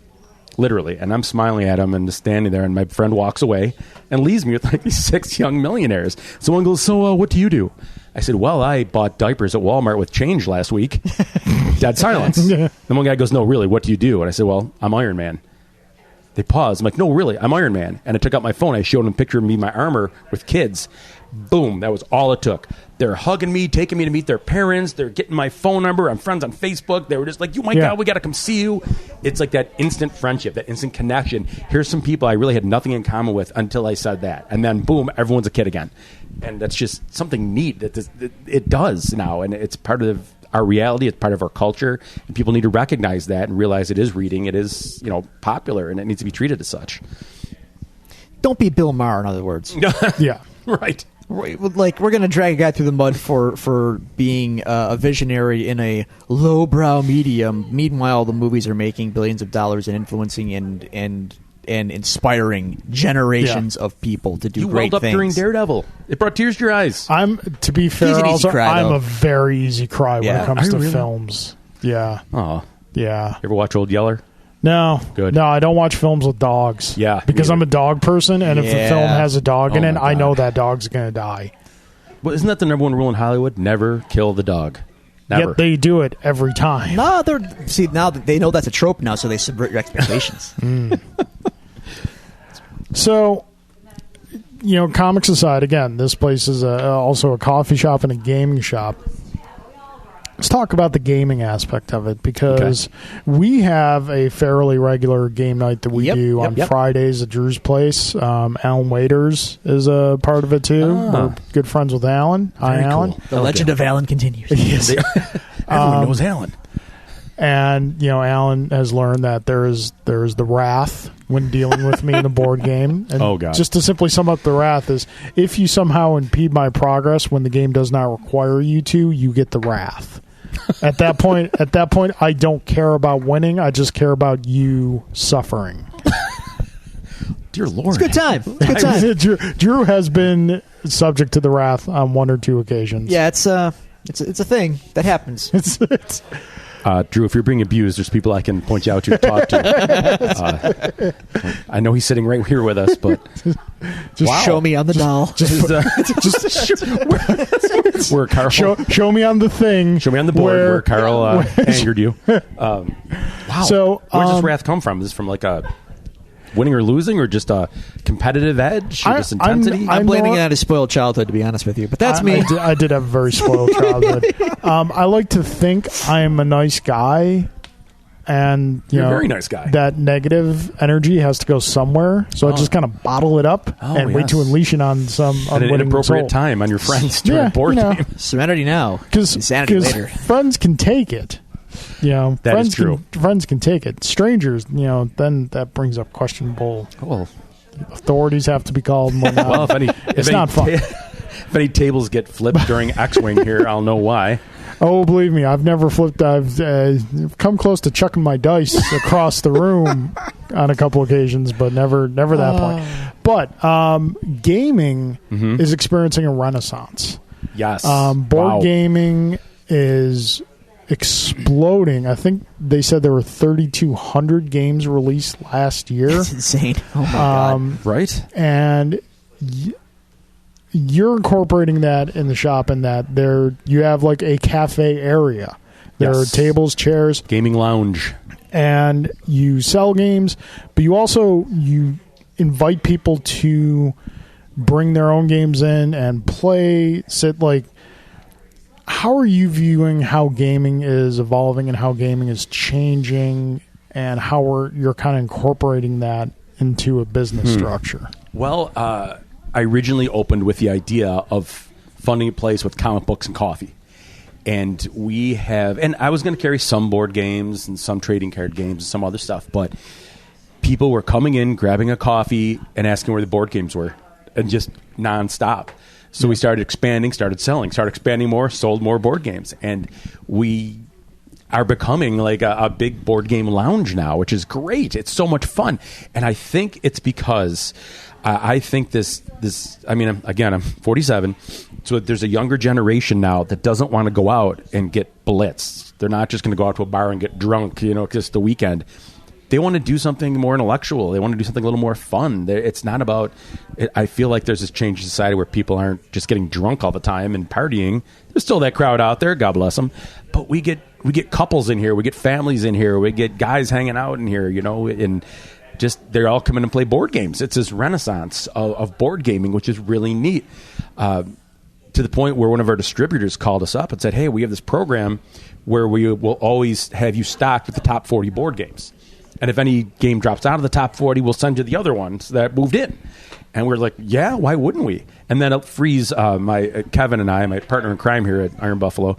S4: Literally. And I'm smiling at him and just standing there, and my friend walks away and leaves me with like these 6 young millionaires. So one goes, so what do you do? I said, well, I bought diapers at Walmart with change last week. Dead silence. Then one guy goes, no, really, what do you do? And I said, well, I'm Iron Man. They paused. I'm like, no, really, I'm Iron Man. And I took out my phone. I showed them a picture of me in my armor with kids. Boom, that was all it took. They're hugging me, taking me to meet their parents. They're getting my phone number. I'm friends on Facebook. They were just like, my God, we got to come see you. It's like that instant friendship, that instant connection. Here's some people I really had nothing in common with until I said that. And then, boom, everyone's a kid again. And that's just something neat that it does now. And it's part of our reality. It's part of our culture. And people need to recognize that and realize it is reading. It is, popular, and it needs to be treated as such.
S2: Don't be Bill Maher, in other words.
S1: Yeah.
S4: Right.
S2: Like, we're going to drag a guy through the mud for being a visionary in a lowbrow medium. Meanwhile, the movies are making billions of dollars and influencing and inspiring generations of people to do great things.
S4: You welled up during Daredevil. It brought tears to your eyes.
S1: To be fair,
S2: He's an easy
S1: also,
S2: cry,
S1: I'm
S2: though.
S1: a very easy cry when it comes to
S4: really?
S1: films. Yeah.
S4: Oh.
S1: Yeah.
S4: You ever watch Old Yeller?
S1: No.
S4: Good.
S1: No, I don't watch films with dogs.
S4: Yeah,
S1: Because
S4: neither.
S1: I'm a dog person, and if the
S2: Yeah.
S1: film has a dog in
S4: Oh
S1: it,
S4: my
S1: I know
S4: God.
S1: that dog's going to die.
S4: Well, isn't that the number one rule in Hollywood? Never kill the dog. Never.
S1: Yet they do it every time.
S2: No, now they know that's a trope now, so they subvert your expectations.
S1: So, comics aside, again, this place is also a coffee shop and a gaming shop. let's talk about the gaming aspect of it, because we have a fairly regular game night that we do on Fridays at Drew's place. Alan Waiters is a part of it too. We're good friends with Alan. Hi, Alan.
S2: The legend of Alan continues.
S1: Yes.
S4: Everyone knows Alan.
S1: And Alan has learned that there is the wrath when dealing with me in a board game. And
S4: oh God!
S1: Just to simply sum up the wrath is, if you somehow impede my progress when the game does not require you to, you get the wrath. At that point, I don't care about winning. I just care about you suffering.
S4: Dear Lord,
S2: it's a good time.
S1: Drew has been subject to the wrath on one or two occasions.
S2: Yeah, it's a thing that happens.
S1: It's
S4: Drew, if you're being abused, there's people I can point you out to talk to. I know he's sitting right here with us, but
S2: just show me on the doll.
S4: Where Carl,
S1: show me on the thing.
S4: Show me on the board where Carl angered you. Wow.
S1: So
S4: where does this wrath come from? Is this from like a winning or losing, or just a competitive edge, or just intensity?
S2: I'm blaming it on his spoiled childhood, to be honest with you. But that's me.
S1: I did have a very spoiled childhood. I like to think I'm a nice guy, and
S4: you're a very nice guy.
S1: That negative energy has to go somewhere, so I just kind of bottle it up and wait to unleash it on some
S4: at an inappropriate time on your friends during a board game.
S2: Serenity now, insanity later.
S1: Friends can take it.
S4: That
S1: friends
S4: is true.
S1: Friends can take it. Strangers, then that brings up questionable.
S4: Well,
S1: authorities have to be called. And whatnot.
S4: Well,
S1: it's not fun.
S4: If any tables get flipped during X-Wing here, I'll know why.
S1: Oh, believe me, I've never flipped. I've come close to chucking my dice across the room on a couple occasions, but never that point. But gaming is experiencing a renaissance.
S4: Yes.
S1: Board gaming is exploding. I think they said there were 3,200 games released last year.
S2: That's insane. Oh my God.
S4: Right?
S1: And you're incorporating that in the shop, in that you have like a cafe area. There are tables, chairs,
S4: gaming lounge,
S1: and you sell games, but you invite people to bring their own games in and play, how are you viewing how gaming is evolving and how gaming is changing, and how you're kind of incorporating that into a business structure?
S4: Well, I originally opened with the idea of funding a place with comic books and coffee. And I was going to carry some board games and some trading card games and some other stuff, but people were coming in, grabbing a coffee, and asking where the board games were, and just nonstop. So we started expanding, started selling, started expanding more, sold more board games. And we are becoming like a big board game lounge now, which is great. It's so much fun. And I think it's because I think again, I'm 47, so there's a younger generation now that doesn't want to go out and get blitzed. They're not just going to go out to a bar and get drunk, just the weekend. They want to do something more intellectual. They want to do something a little more fun. It's not about... I feel like there's this change in society where people aren't just getting drunk all the time and partying. There's still that crowd out there, God bless them. But we get couples in here. We get families in here. We get guys hanging out in here, and just they're all coming and play board games. It's this renaissance of board gaming, which is really neat. To the point where one of our distributors called us up and said, hey, we have this program where we will always have you stocked with the top 40 board games. And if any game drops out of the top 40, we'll send you the other ones that moved in. And we're like, yeah, why wouldn't we? And then it frees Kevin and I, my partner in crime here at Iron Buffalo,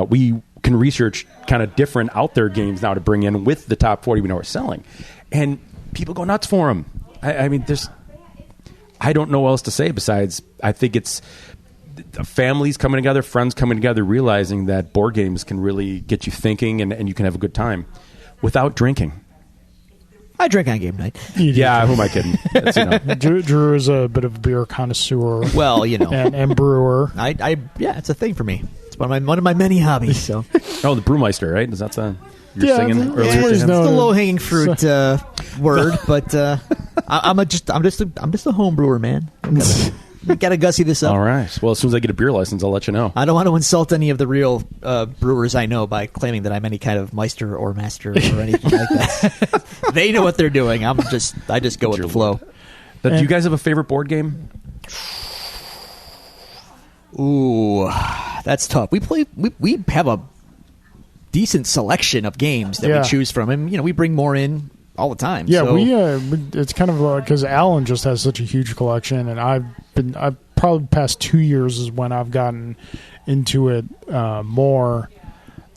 S4: we can research kind of different out there games now to bring in with the top 40 we know are selling. And people go nuts for them. I don't know what else to say besides I think it's families coming together, friends coming together, realizing that board games can really get you thinking and you can have a good time without drinking.
S2: I drink on game night.
S4: Yeah, who am I kidding?
S1: Drew is a bit of a beer connoisseur.
S2: Well,
S1: and brewer.
S2: It's a thing for me. It's one of my many hobbies. So.
S4: Oh, the brewmeister, right? Is that you're singing earlier?
S2: It's the low hanging fruit word, but I'm just a home brewer, man. Gotta gussy this up.
S4: All right. Well, as soon as I get a beer license, I'll let you know.
S2: I don't want to insult any of the real brewers I know by claiming that I'm any kind of meister or master or anything like that. They know what they're doing. I just go with the flow.
S4: Do you guys have a favorite board game?
S2: Ooh, that's tough. We have a decent selection of games that
S1: Yeah.
S2: we choose from, and we bring more in all the time.
S1: Yeah,
S2: so.
S1: it's kind of because Alan just has such a huge collection, and I've probably past 2 years is when I've gotten into it more.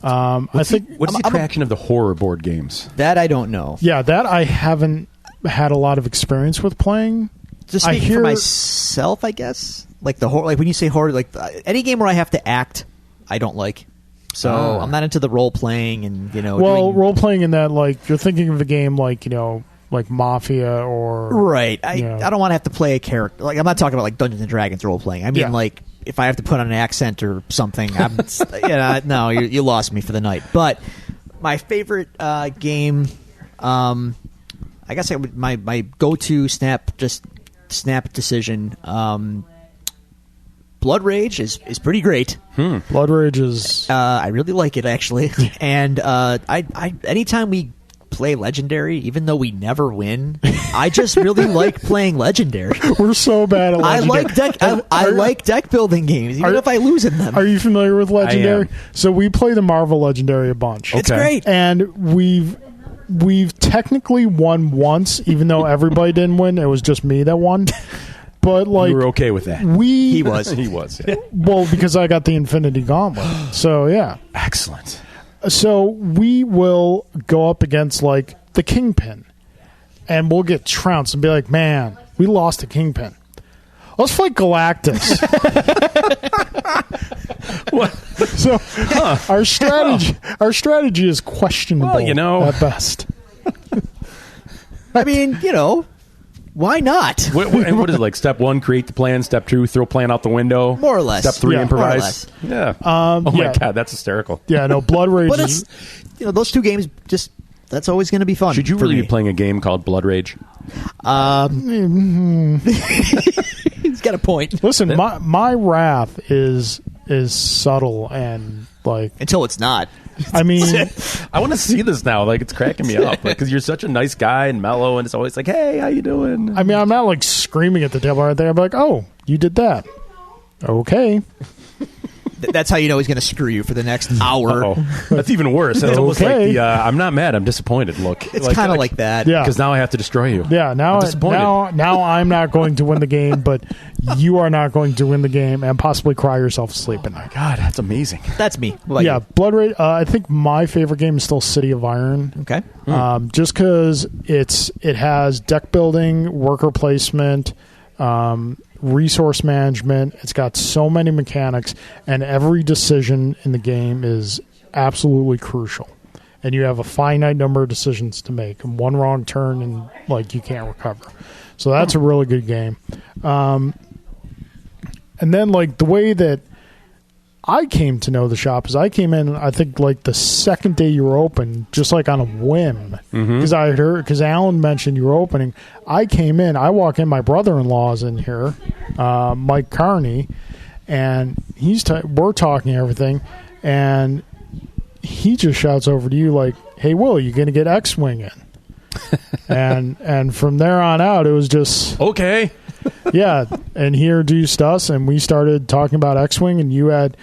S1: I think
S4: What's the attraction of the horror board games?
S2: That I don't know.
S1: yeah, that I haven't had a lot of experience with playing.
S2: Just
S1: I
S2: speaking
S1: hear-
S2: for myself, I guess. Like the horror, like when you say horror, like any game where I have to act, I don't like. So I'm not into the role playing and
S1: Well,
S2: doing-
S1: role playing in that, like you're thinking of a game like like Mafia or
S2: right. I
S1: Yeah.
S2: don't want to have to play a character. Like I'm not talking about like Dungeons and Dragons role playing. I mean
S1: Yeah.
S2: like if I have to put on an accent or something, I'm no, you lost me for the night. But my favorite game, I guess my go-to snap decision. Blood Rage is pretty great.
S1: Blood Rage is.
S2: I really like it actually, and I anytime we play Legendary, even though we never win, I just really like playing Legendary.
S1: We're so bad at
S2: I
S1: Legendary.
S2: like deck. I like deck building games, even if I lose in them.
S1: Are you familiar with Legendary?
S4: am.
S1: So we play the Marvel Legendary a bunch.
S2: It's
S4: Okay.
S2: great.
S1: And we've technically won once, even though everybody didn't win. It was just me that won. But like
S4: You were okay with that?
S2: He was.
S4: He was. Yeah.
S1: well, because I got the Infinity Gauntlet. So yeah.
S4: Excellent.
S1: So we will go up against like the Kingpin, and we'll get trounced and be like, "Man, we lost to Kingpin. Let's fight Galactus."
S4: What?
S1: So our strategy is questionable.
S4: Well,
S1: at best.
S2: I mean, why not?
S4: And what is it like? Step 1, create the plan. Step 2, throw plan out the window.
S2: More or less.
S4: Step 3,
S1: Yeah,
S2: more or
S4: improvise. Yeah.
S1: yeah.
S4: My God, that's hysterical.
S1: Yeah, no, Blood Rage
S2: But
S1: is.
S2: it's those two games just that's always going to be fun.
S4: Should you
S2: for
S4: really
S2: me.
S4: be playing a game called Blood Rage?
S2: He's got a point.
S1: Listen, my wrath is subtle and like.
S2: Until it's not.
S1: I mean,
S4: I want to see this now. Like, it's cracking me up because you're such a nice guy and mellow, and it's always like, "Hey, how you doing?"
S1: I'm not like screaming at the table right there. I'm like, "Oh, you did that." Okay.
S2: That's how you know he's going to screw you for the next hour.
S4: Oh, that's even worse. That's almost like
S1: Okay.
S4: the "I'm not mad, I'm disappointed" look.
S2: It's kind of like that.
S1: Yeah.
S4: because now I have to destroy you.
S1: Yeah, now
S4: I'm disappointed.
S1: now I'm not going to win the game, but you are not going to win the game and possibly cry yourself to sleep at night.
S4: God, that's amazing.
S2: That's me. What about
S1: Yeah,
S2: you?
S1: Blood Rage. I think my favorite game is still City of Iron.
S2: Okay.
S1: Just because it has deck building, worker placement, resource management. It's got so many mechanics, and every decision in the game is absolutely crucial. And you have a finite number of decisions to make, and one wrong turn, and like you can't recover. So that's a really good game. And then like the way that I came to know the shop is I came in, I think, like the second day you were open, just like on a whim. Because I had heard, because Alan mentioned you were opening. I came in, I walk in, my brother-in-law's in here, Mike Carney, and we're talking everything, and he just shouts over to you like, "Hey, Will, you going to get X-Wing in?" and from there on out, it was just...
S4: Okay.
S1: Yeah, and he introduced us, and we started talking about X-Wing, and you had,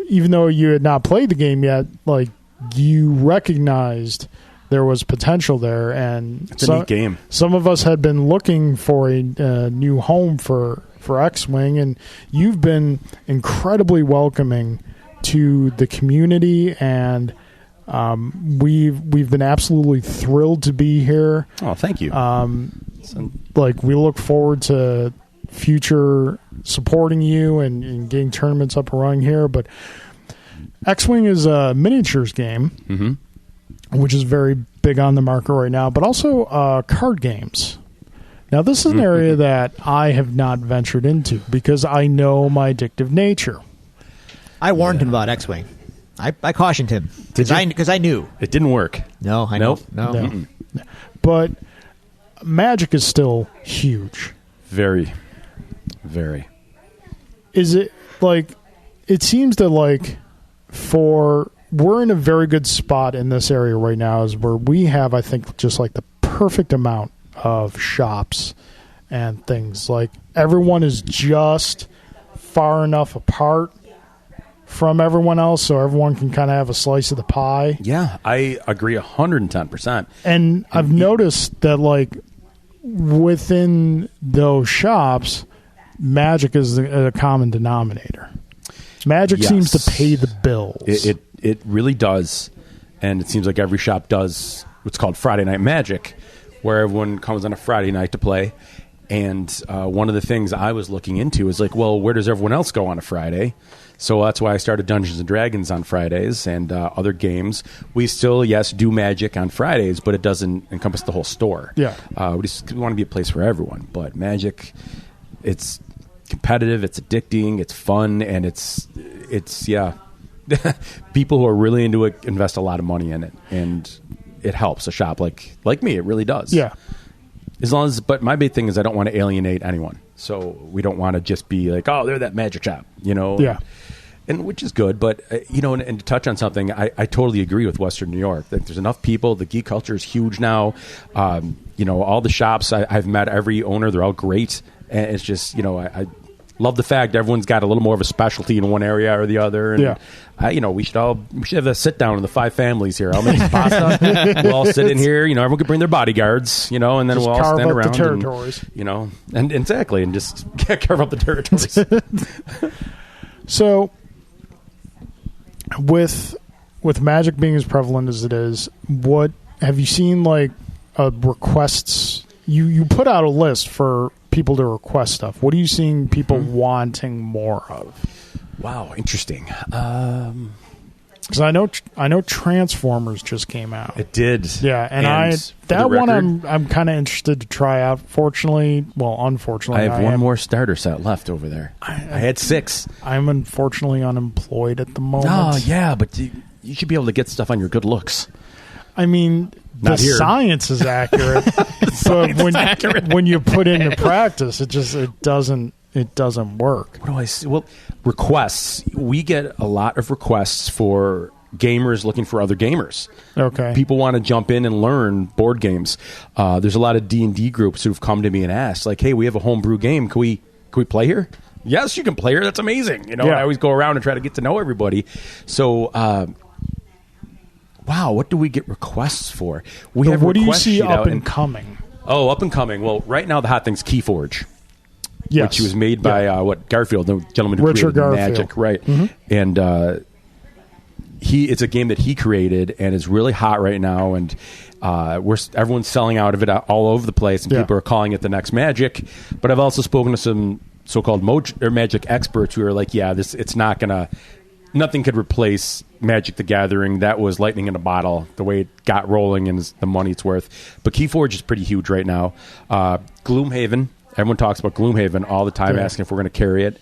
S1: even though you had not played the game yet, like, you recognized there was potential there, and
S4: It's a neat game.
S1: some of us had been looking for a new home for X-Wing, and you've been incredibly welcoming to the community, and we've been absolutely thrilled to be here.
S4: Oh, thank you.
S1: Like, we look forward to future supporting you and getting tournaments up and running here. But X-Wing is a miniatures game, which is very big on the market right now, but also card games. Now, this is an area that I have not ventured into because I know my addictive nature.
S2: I warned him about X-Wing. I cautioned him because I knew.
S4: It didn't work.
S2: No, I know.
S4: Nope.
S2: No.
S1: No. But Magic is still huge.
S4: Very, very.
S1: Is it like, it seems that like we're in a very good spot in this area right now, is where we have, I think, just like the perfect amount of shops and things. Like, everyone is just far enough apart from everyone else so everyone can kind of have a slice of the pie.
S4: Yeah, I agree 110%.
S1: And I've noticed that, like, within those shops, Magic is a common denominator. Magic
S4: Yes.
S1: seems to pay the bills.
S4: It really does. And it seems like every shop does what's called Friday Night Magic, where everyone comes on a Friday night to play. And one of the things I was looking into is like, well, where does everyone else go on a Friday? So that's why I started Dungeons & Dragons on Fridays and other games. We still, yes, do Magic on Fridays, but it doesn't encompass the whole store.
S1: Yeah.
S4: We want to be a place for everyone. But Magic, it's competitive, it's addicting, it's fun, and it's yeah. People who are really into it invest a lot of money in it, and it helps a shop like me. It really does.
S1: Yeah.
S4: But my big thing is I don't want to alienate anyone. So we don't want to just be like, oh, they're that Magic shop,
S1: Yeah.
S4: and which is good. But and to touch on something, I totally agree with Western New York. Like, there's enough people. The geek culture is huge now. All the shops I've met, every owner, they're all great, and it's just I love the fact everyone's got a little more of a specialty in one area or the other. And,
S1: Yeah.
S4: we should have a sit down in the 5 families here. I'll make some pasta. We'll all sit in here. Everyone could bring their bodyguards. And then
S1: Just
S4: we'll all
S1: carve
S4: stand
S1: up the
S4: around.
S1: territories.
S4: And exactly, and just carve up the territories.
S1: So, with Magic being as prevalent as it is, what have you seen, like, requests? You put out a list for people to request stuff. What are you seeing people wanting more of?
S4: Wow, interesting.
S1: Because I know Transformers just came out.
S4: It did.
S1: Yeah, and
S4: for the record,
S1: I'm kind of interested to try out. Unfortunately,
S4: I have one more starter set left over there. I had 6.
S1: I'm unfortunately unemployed at the moment.
S4: Oh yeah, but you should be able to get stuff on your good looks.
S1: I mean,
S4: Not
S1: the
S4: here.
S1: science is accurate, but when you put into practice, it doesn't work.
S4: What do I see? Well, requests. We get a lot of requests for gamers looking for other gamers.
S1: Okay.
S4: People want to jump in and learn board games. There's a lot of D&D groups who've come to me and asked, like, hey, we have a homebrew game. Can we play here? Yes, you can play here. That's amazing.
S1: Yeah.
S4: I always go around and try to get to know everybody. So, wow, what do we get requests for? We have
S1: what do you
S4: request
S1: see
S4: sheet
S1: up
S4: out
S1: and coming?
S4: Oh, up and coming. Well, right now the hot thing's Keyforge.
S1: Yes.
S4: Which was made by Garfield, the gentleman who
S1: Richard
S4: created
S1: Garfield.
S4: Magic, right?
S1: Mhm.
S4: And it's a game that he created, and it's really hot right now. And everyone's selling out of it all over the place, and people are calling it the next Magic. But I've also spoken to some so-called Magic experts who are like, "Yeah, it's not gonna. Nothing could replace Magic the Gathering. That was lightning in a bottle. The way it got rolling and the money it's worth. But Keyforge is pretty huge right now. Gloomhaven." Everyone talks about Gloomhaven all the time, asking if we're going to carry it,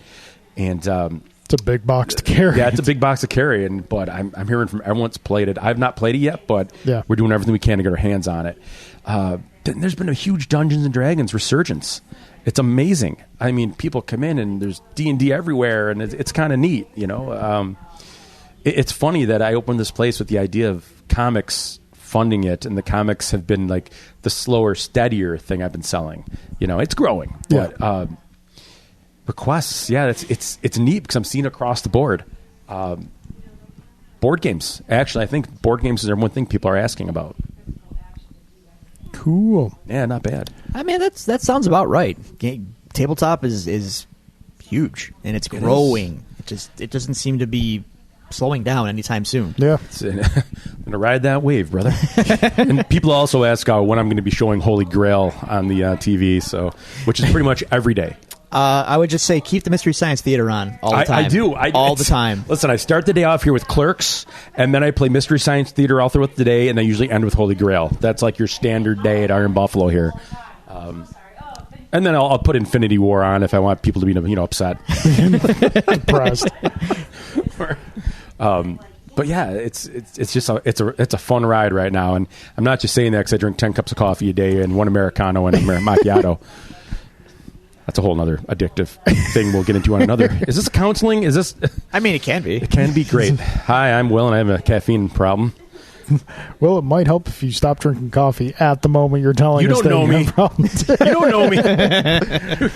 S4: and
S1: it's a big box to carry.
S4: Yeah, it's a big box to carry, but I'm hearing from everyone's played it. I've not played it yet, but we're doing everything we can to get our hands on it. There's been a huge Dungeons and Dragons resurgence. It's amazing. I mean, people come in and there's D&D everywhere, and it's kind of neat. It's funny that I opened this place with the idea of comics funding it, and the comics have been like the slower, steadier thing I've been selling. It's growing, but requests, it's neat because I'm seeing across the board. Board games, actually, I think board games is one thing people are asking about.
S1: Cool.
S4: Yeah, not bad.
S2: I mean, that sounds about right. Tabletop is huge, and it's growing. It doesn't seem to be slowing down anytime soon.
S1: Yeah.
S4: I'm going to ride that wave, brother. And people also ask when I'm going to be showing Holy Grail on the TV, which is pretty much every day.
S2: I would just say keep the Mystery Science Theater on all the time.
S4: I do.
S2: All the time.
S4: Listen, I start the day off here with Clerks, and then I play Mystery Science Theater all throughout the day, and I usually end with Holy Grail. That's like your standard day at Iron Buffalo here. And then I'll put Infinity War on if I want people to be upset.
S1: Depressed.
S4: But yeah, it's just a fun ride right now, and I'm not just saying that because I drink 10 cups of coffee a day and one Americano and a macchiato. That's a whole other addictive thing we'll get into on another. Is this counseling? Is this?
S2: I mean, it can be.
S4: It can be great. Hi, I'm Will, and I have a caffeine problem.
S1: Well, it might help if you stop drinking coffee at the moment you're telling us that you have problems.
S4: You don't know me.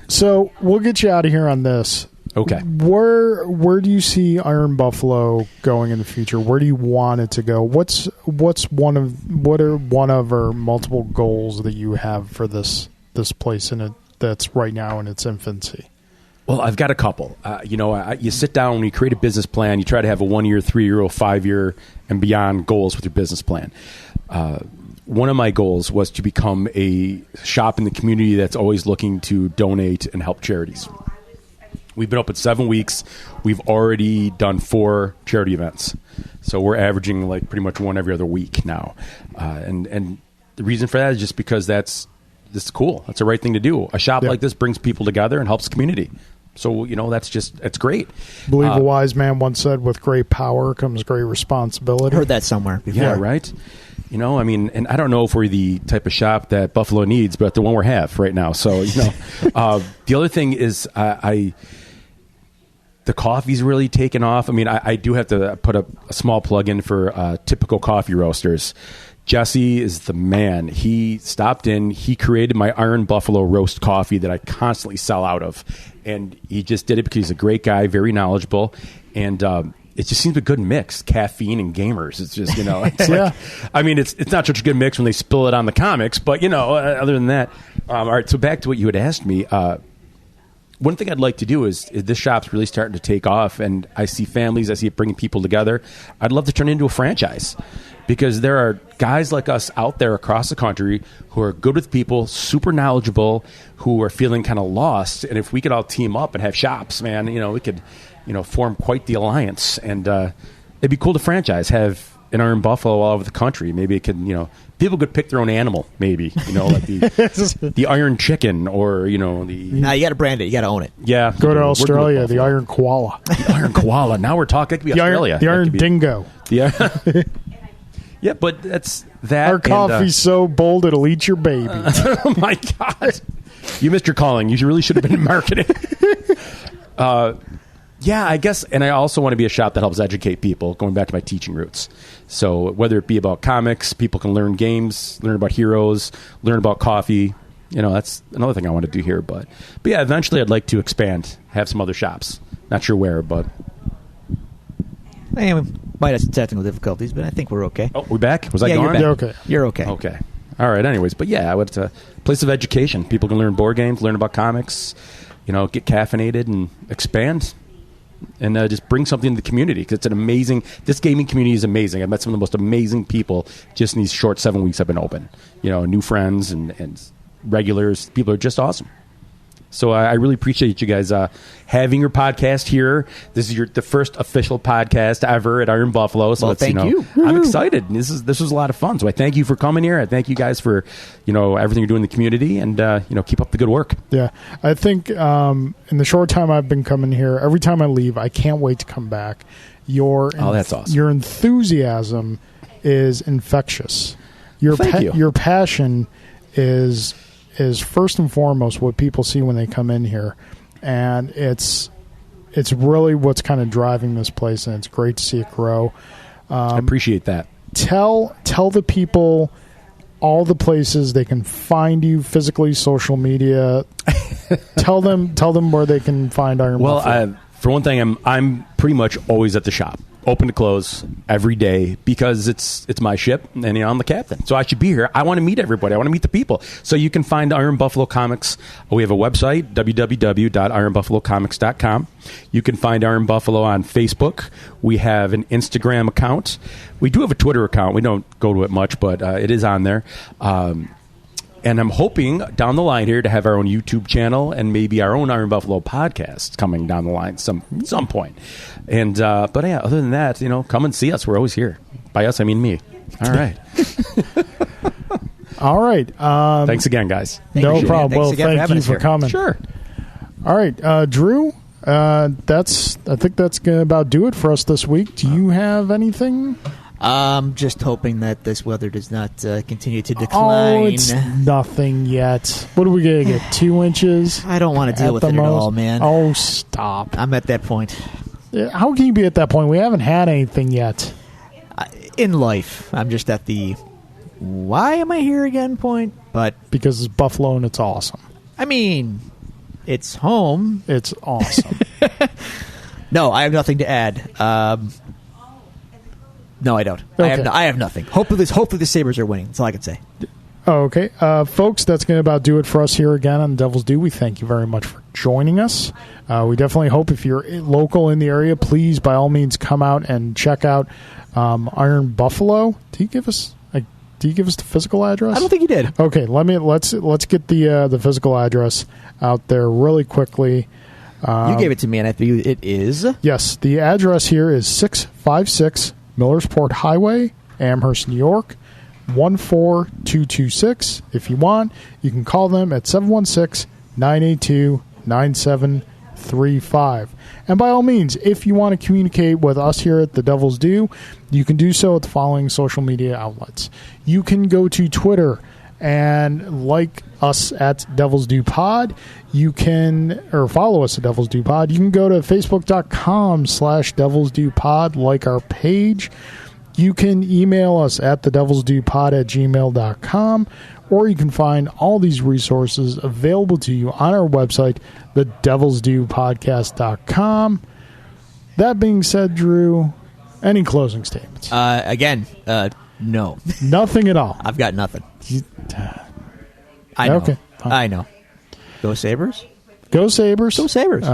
S1: So we'll get you out of here on this.
S4: Okay.
S1: Where do you see Iron Buffalo going in the future? Where do you want it to go? What are one of or multiple goals that you have for this place that's right now in its infancy?
S4: Well, I've got a couple. You sit down and you create a business plan. You try to have a 1 year, 3 year, or 5 year and beyond goals with your business plan. One of my goals was to become a shop in the community that's always looking to donate and help charities. We've been open 7 weeks. We've already done 4 charity events. So we're averaging like pretty much one every other week now. And the reason for that is just because that's cool. That's the right thing to do. A shop like this brings people together and helps the community. So, it's great.
S1: I believe a wise man once said, with great power comes great responsibility.
S2: Heard that somewhere before.
S4: Yeah, right? And I don't know if we're the type of shop that Buffalo needs, but the one we have right now. So, the other thing is the coffee's really taken off. I mean, I do have to put a small plug in for Typical Coffee Roasters. Jesse is the man. He stopped in. He created my Iron Buffalo roast coffee that I constantly sell out of. And he just did it because he's a great guy, very knowledgeable. And it just seems a good mix, caffeine and gamers. It's just, it's like, I mean, it's not such a good mix when they spill it on the comics. But, other than that. All right, so back to what you had asked me. One thing I'd like to do is this shop's really starting to take off. And I see families. I see it bringing people together. I'd love to turn it into a franchise. Because there are guys like us out there across the country who are good with people, super knowledgeable, who are feeling kind of lost. And if we could all team up and have shops, man, we could, form quite the alliance. And it'd be cool to franchise, have an Iron Buffalo all over the country. Maybe it could, people could pick their own animal, maybe, like the Iron Chicken or, the...
S2: Now you got to brand it. You got to own it.
S4: Yeah.
S1: Go to Australia, the Iron Koala.
S4: The Iron Koala. Now we're talking. It could be Australia.
S1: The Iron Dingo.
S4: Yeah, but that's that.
S1: Our coffee's so bold it'll eat your baby.
S4: Oh my God! You missed your calling. You really should have been in marketing. Yeah, I guess, and I also want to be a shop that helps educate people. Going back to my teaching roots, so whether it be about comics, people can learn games, learn about heroes, learn about coffee. That's another thing I want to do here. But yeah, eventually I'd like to expand, have some other shops. Not sure where, but.
S2: We might have some technical difficulties, but I think we're okay.
S4: Oh, we're back? Was I
S2: You're
S4: gone?
S2: back.
S1: You're okay.
S2: You're okay.
S4: Okay. All right. Anyways, but yeah, I went to a place of education. People can learn board games, learn about comics, get caffeinated and expand and just bring something to the community because this gaming community is amazing. I've met some of the most amazing people just in these short 7 weeks I've been open. New friends and regulars. People are just awesome. So I really appreciate you guys having your podcast here. This is the first official podcast ever at Iron Buffalo. So
S2: thank you.
S4: I'm excited. This was a lot of fun. So I thank you for coming here. I thank you guys for everything you're doing in the community, and keep up the good work.
S1: Yeah, I think in the short time I've been coming here, every time I leave, I can't wait to come back.
S4: That's awesome.
S1: Your enthusiasm is infectious.
S4: Thank you.
S1: Your passion is first and foremost what people see when they come in here, and it's really what's kind of driving this place, and it's great to see it grow.
S4: I appreciate that.
S1: Tell the people all the places they can find you physically, social media. tell them where they can find Iron Buffalo.
S4: For one thing, I'm pretty much always at the shop, open to close every day because it's my ship and I'm the captain. So I should be here. I want to meet everybody. I want to meet the people. So you can find Iron Buffalo Comics. We have a website, www.ironbuffalocomics.com. You can find Iron Buffalo on Facebook. We have an Instagram account. We do have a Twitter account. We don't go to it much, but it is on there. And I'm hoping down the line here to have our own YouTube channel and maybe our own Iron Buffalo podcast coming down the line some point. And but yeah, other than that, come and see us. We're always here. By us, I mean me. All right.
S1: All right.
S4: Thanks again, guys.
S1: No problem. Well,
S2: again
S1: thank you for coming.
S4: Sure.
S1: All right, Drew. I think that's gonna about do it for us this week. Do you have anything?
S2: Just hoping that this weather does not continue to decline.
S1: Oh, it's nothing yet. What are we going to get, 2 inches?
S2: I don't want to deal with it at all, man.
S1: Oh, stop.
S2: I'm at that point.
S1: How can you be at that point? We haven't had anything yet.
S2: In life, I'm just at the why am I here again point. But
S1: because it's Buffalo and it's awesome.
S2: I mean, it's home.
S1: It's awesome.
S2: No, I have nothing to add. No, I don't.
S1: Okay.
S2: I have nothing. Hopefully the Sabres are winning. That's all I can say.
S1: Okay. Folks, that's going to about do it for us here again on Devil's Due. We thank you very much for joining us. We definitely hope if you're local in the area, please, by all means, come out and check out Iron Buffalo. Do you give us the physical address?
S2: I don't think you did.
S1: Okay, let's get the physical address out there really quickly.
S2: You gave it to me, and I think it is.
S1: Yes, the address here is 656 Millersport Highway, Amherst, New York, 14226. If you want, you can call them at 716-982-9735. And by all means, if you want to communicate with us here at the Devil's Due, you can do so at the following social media outlets. You can go to Twitter and like us at Devil's Due Pod. You can, or follow us at Devil's Due Pod. You can go to facebook.com/Devil's Due Pod, like our page. You can email us at thedevilsdupod@gmail.com, or you can find all these resources available to you on our website, thedevilsdupodcast.com. That being said, Drew, any closing statements?
S2: No.
S1: Nothing at all.
S2: I've got nothing. I know.
S1: Okay, fine.
S2: I know. Go Sabres.
S1: Go Sabres.
S2: Go Sabres.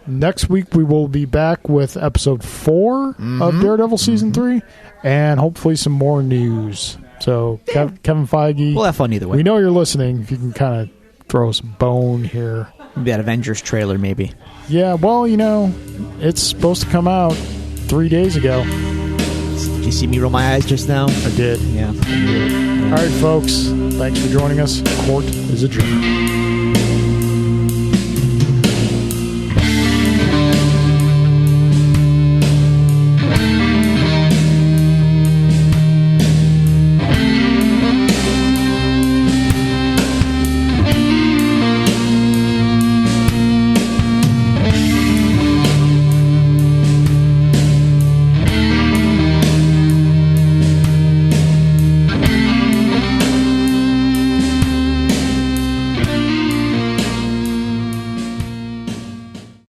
S1: Next week we will be back with episode 4 of Daredevil season 3, and hopefully some more news. So Kevin Feige,
S2: We'll have fun either way.
S1: we know you're listening. If you can kind of throw us a bone here.
S2: Maybe that Avengers trailer, maybe.
S1: Yeah, well, it's supposed to come out 3 days ago.
S2: Did you see me roll my eyes just now?
S1: I did.
S2: Yeah.
S1: All right, folks. Thanks for joining us. Court is adjourned.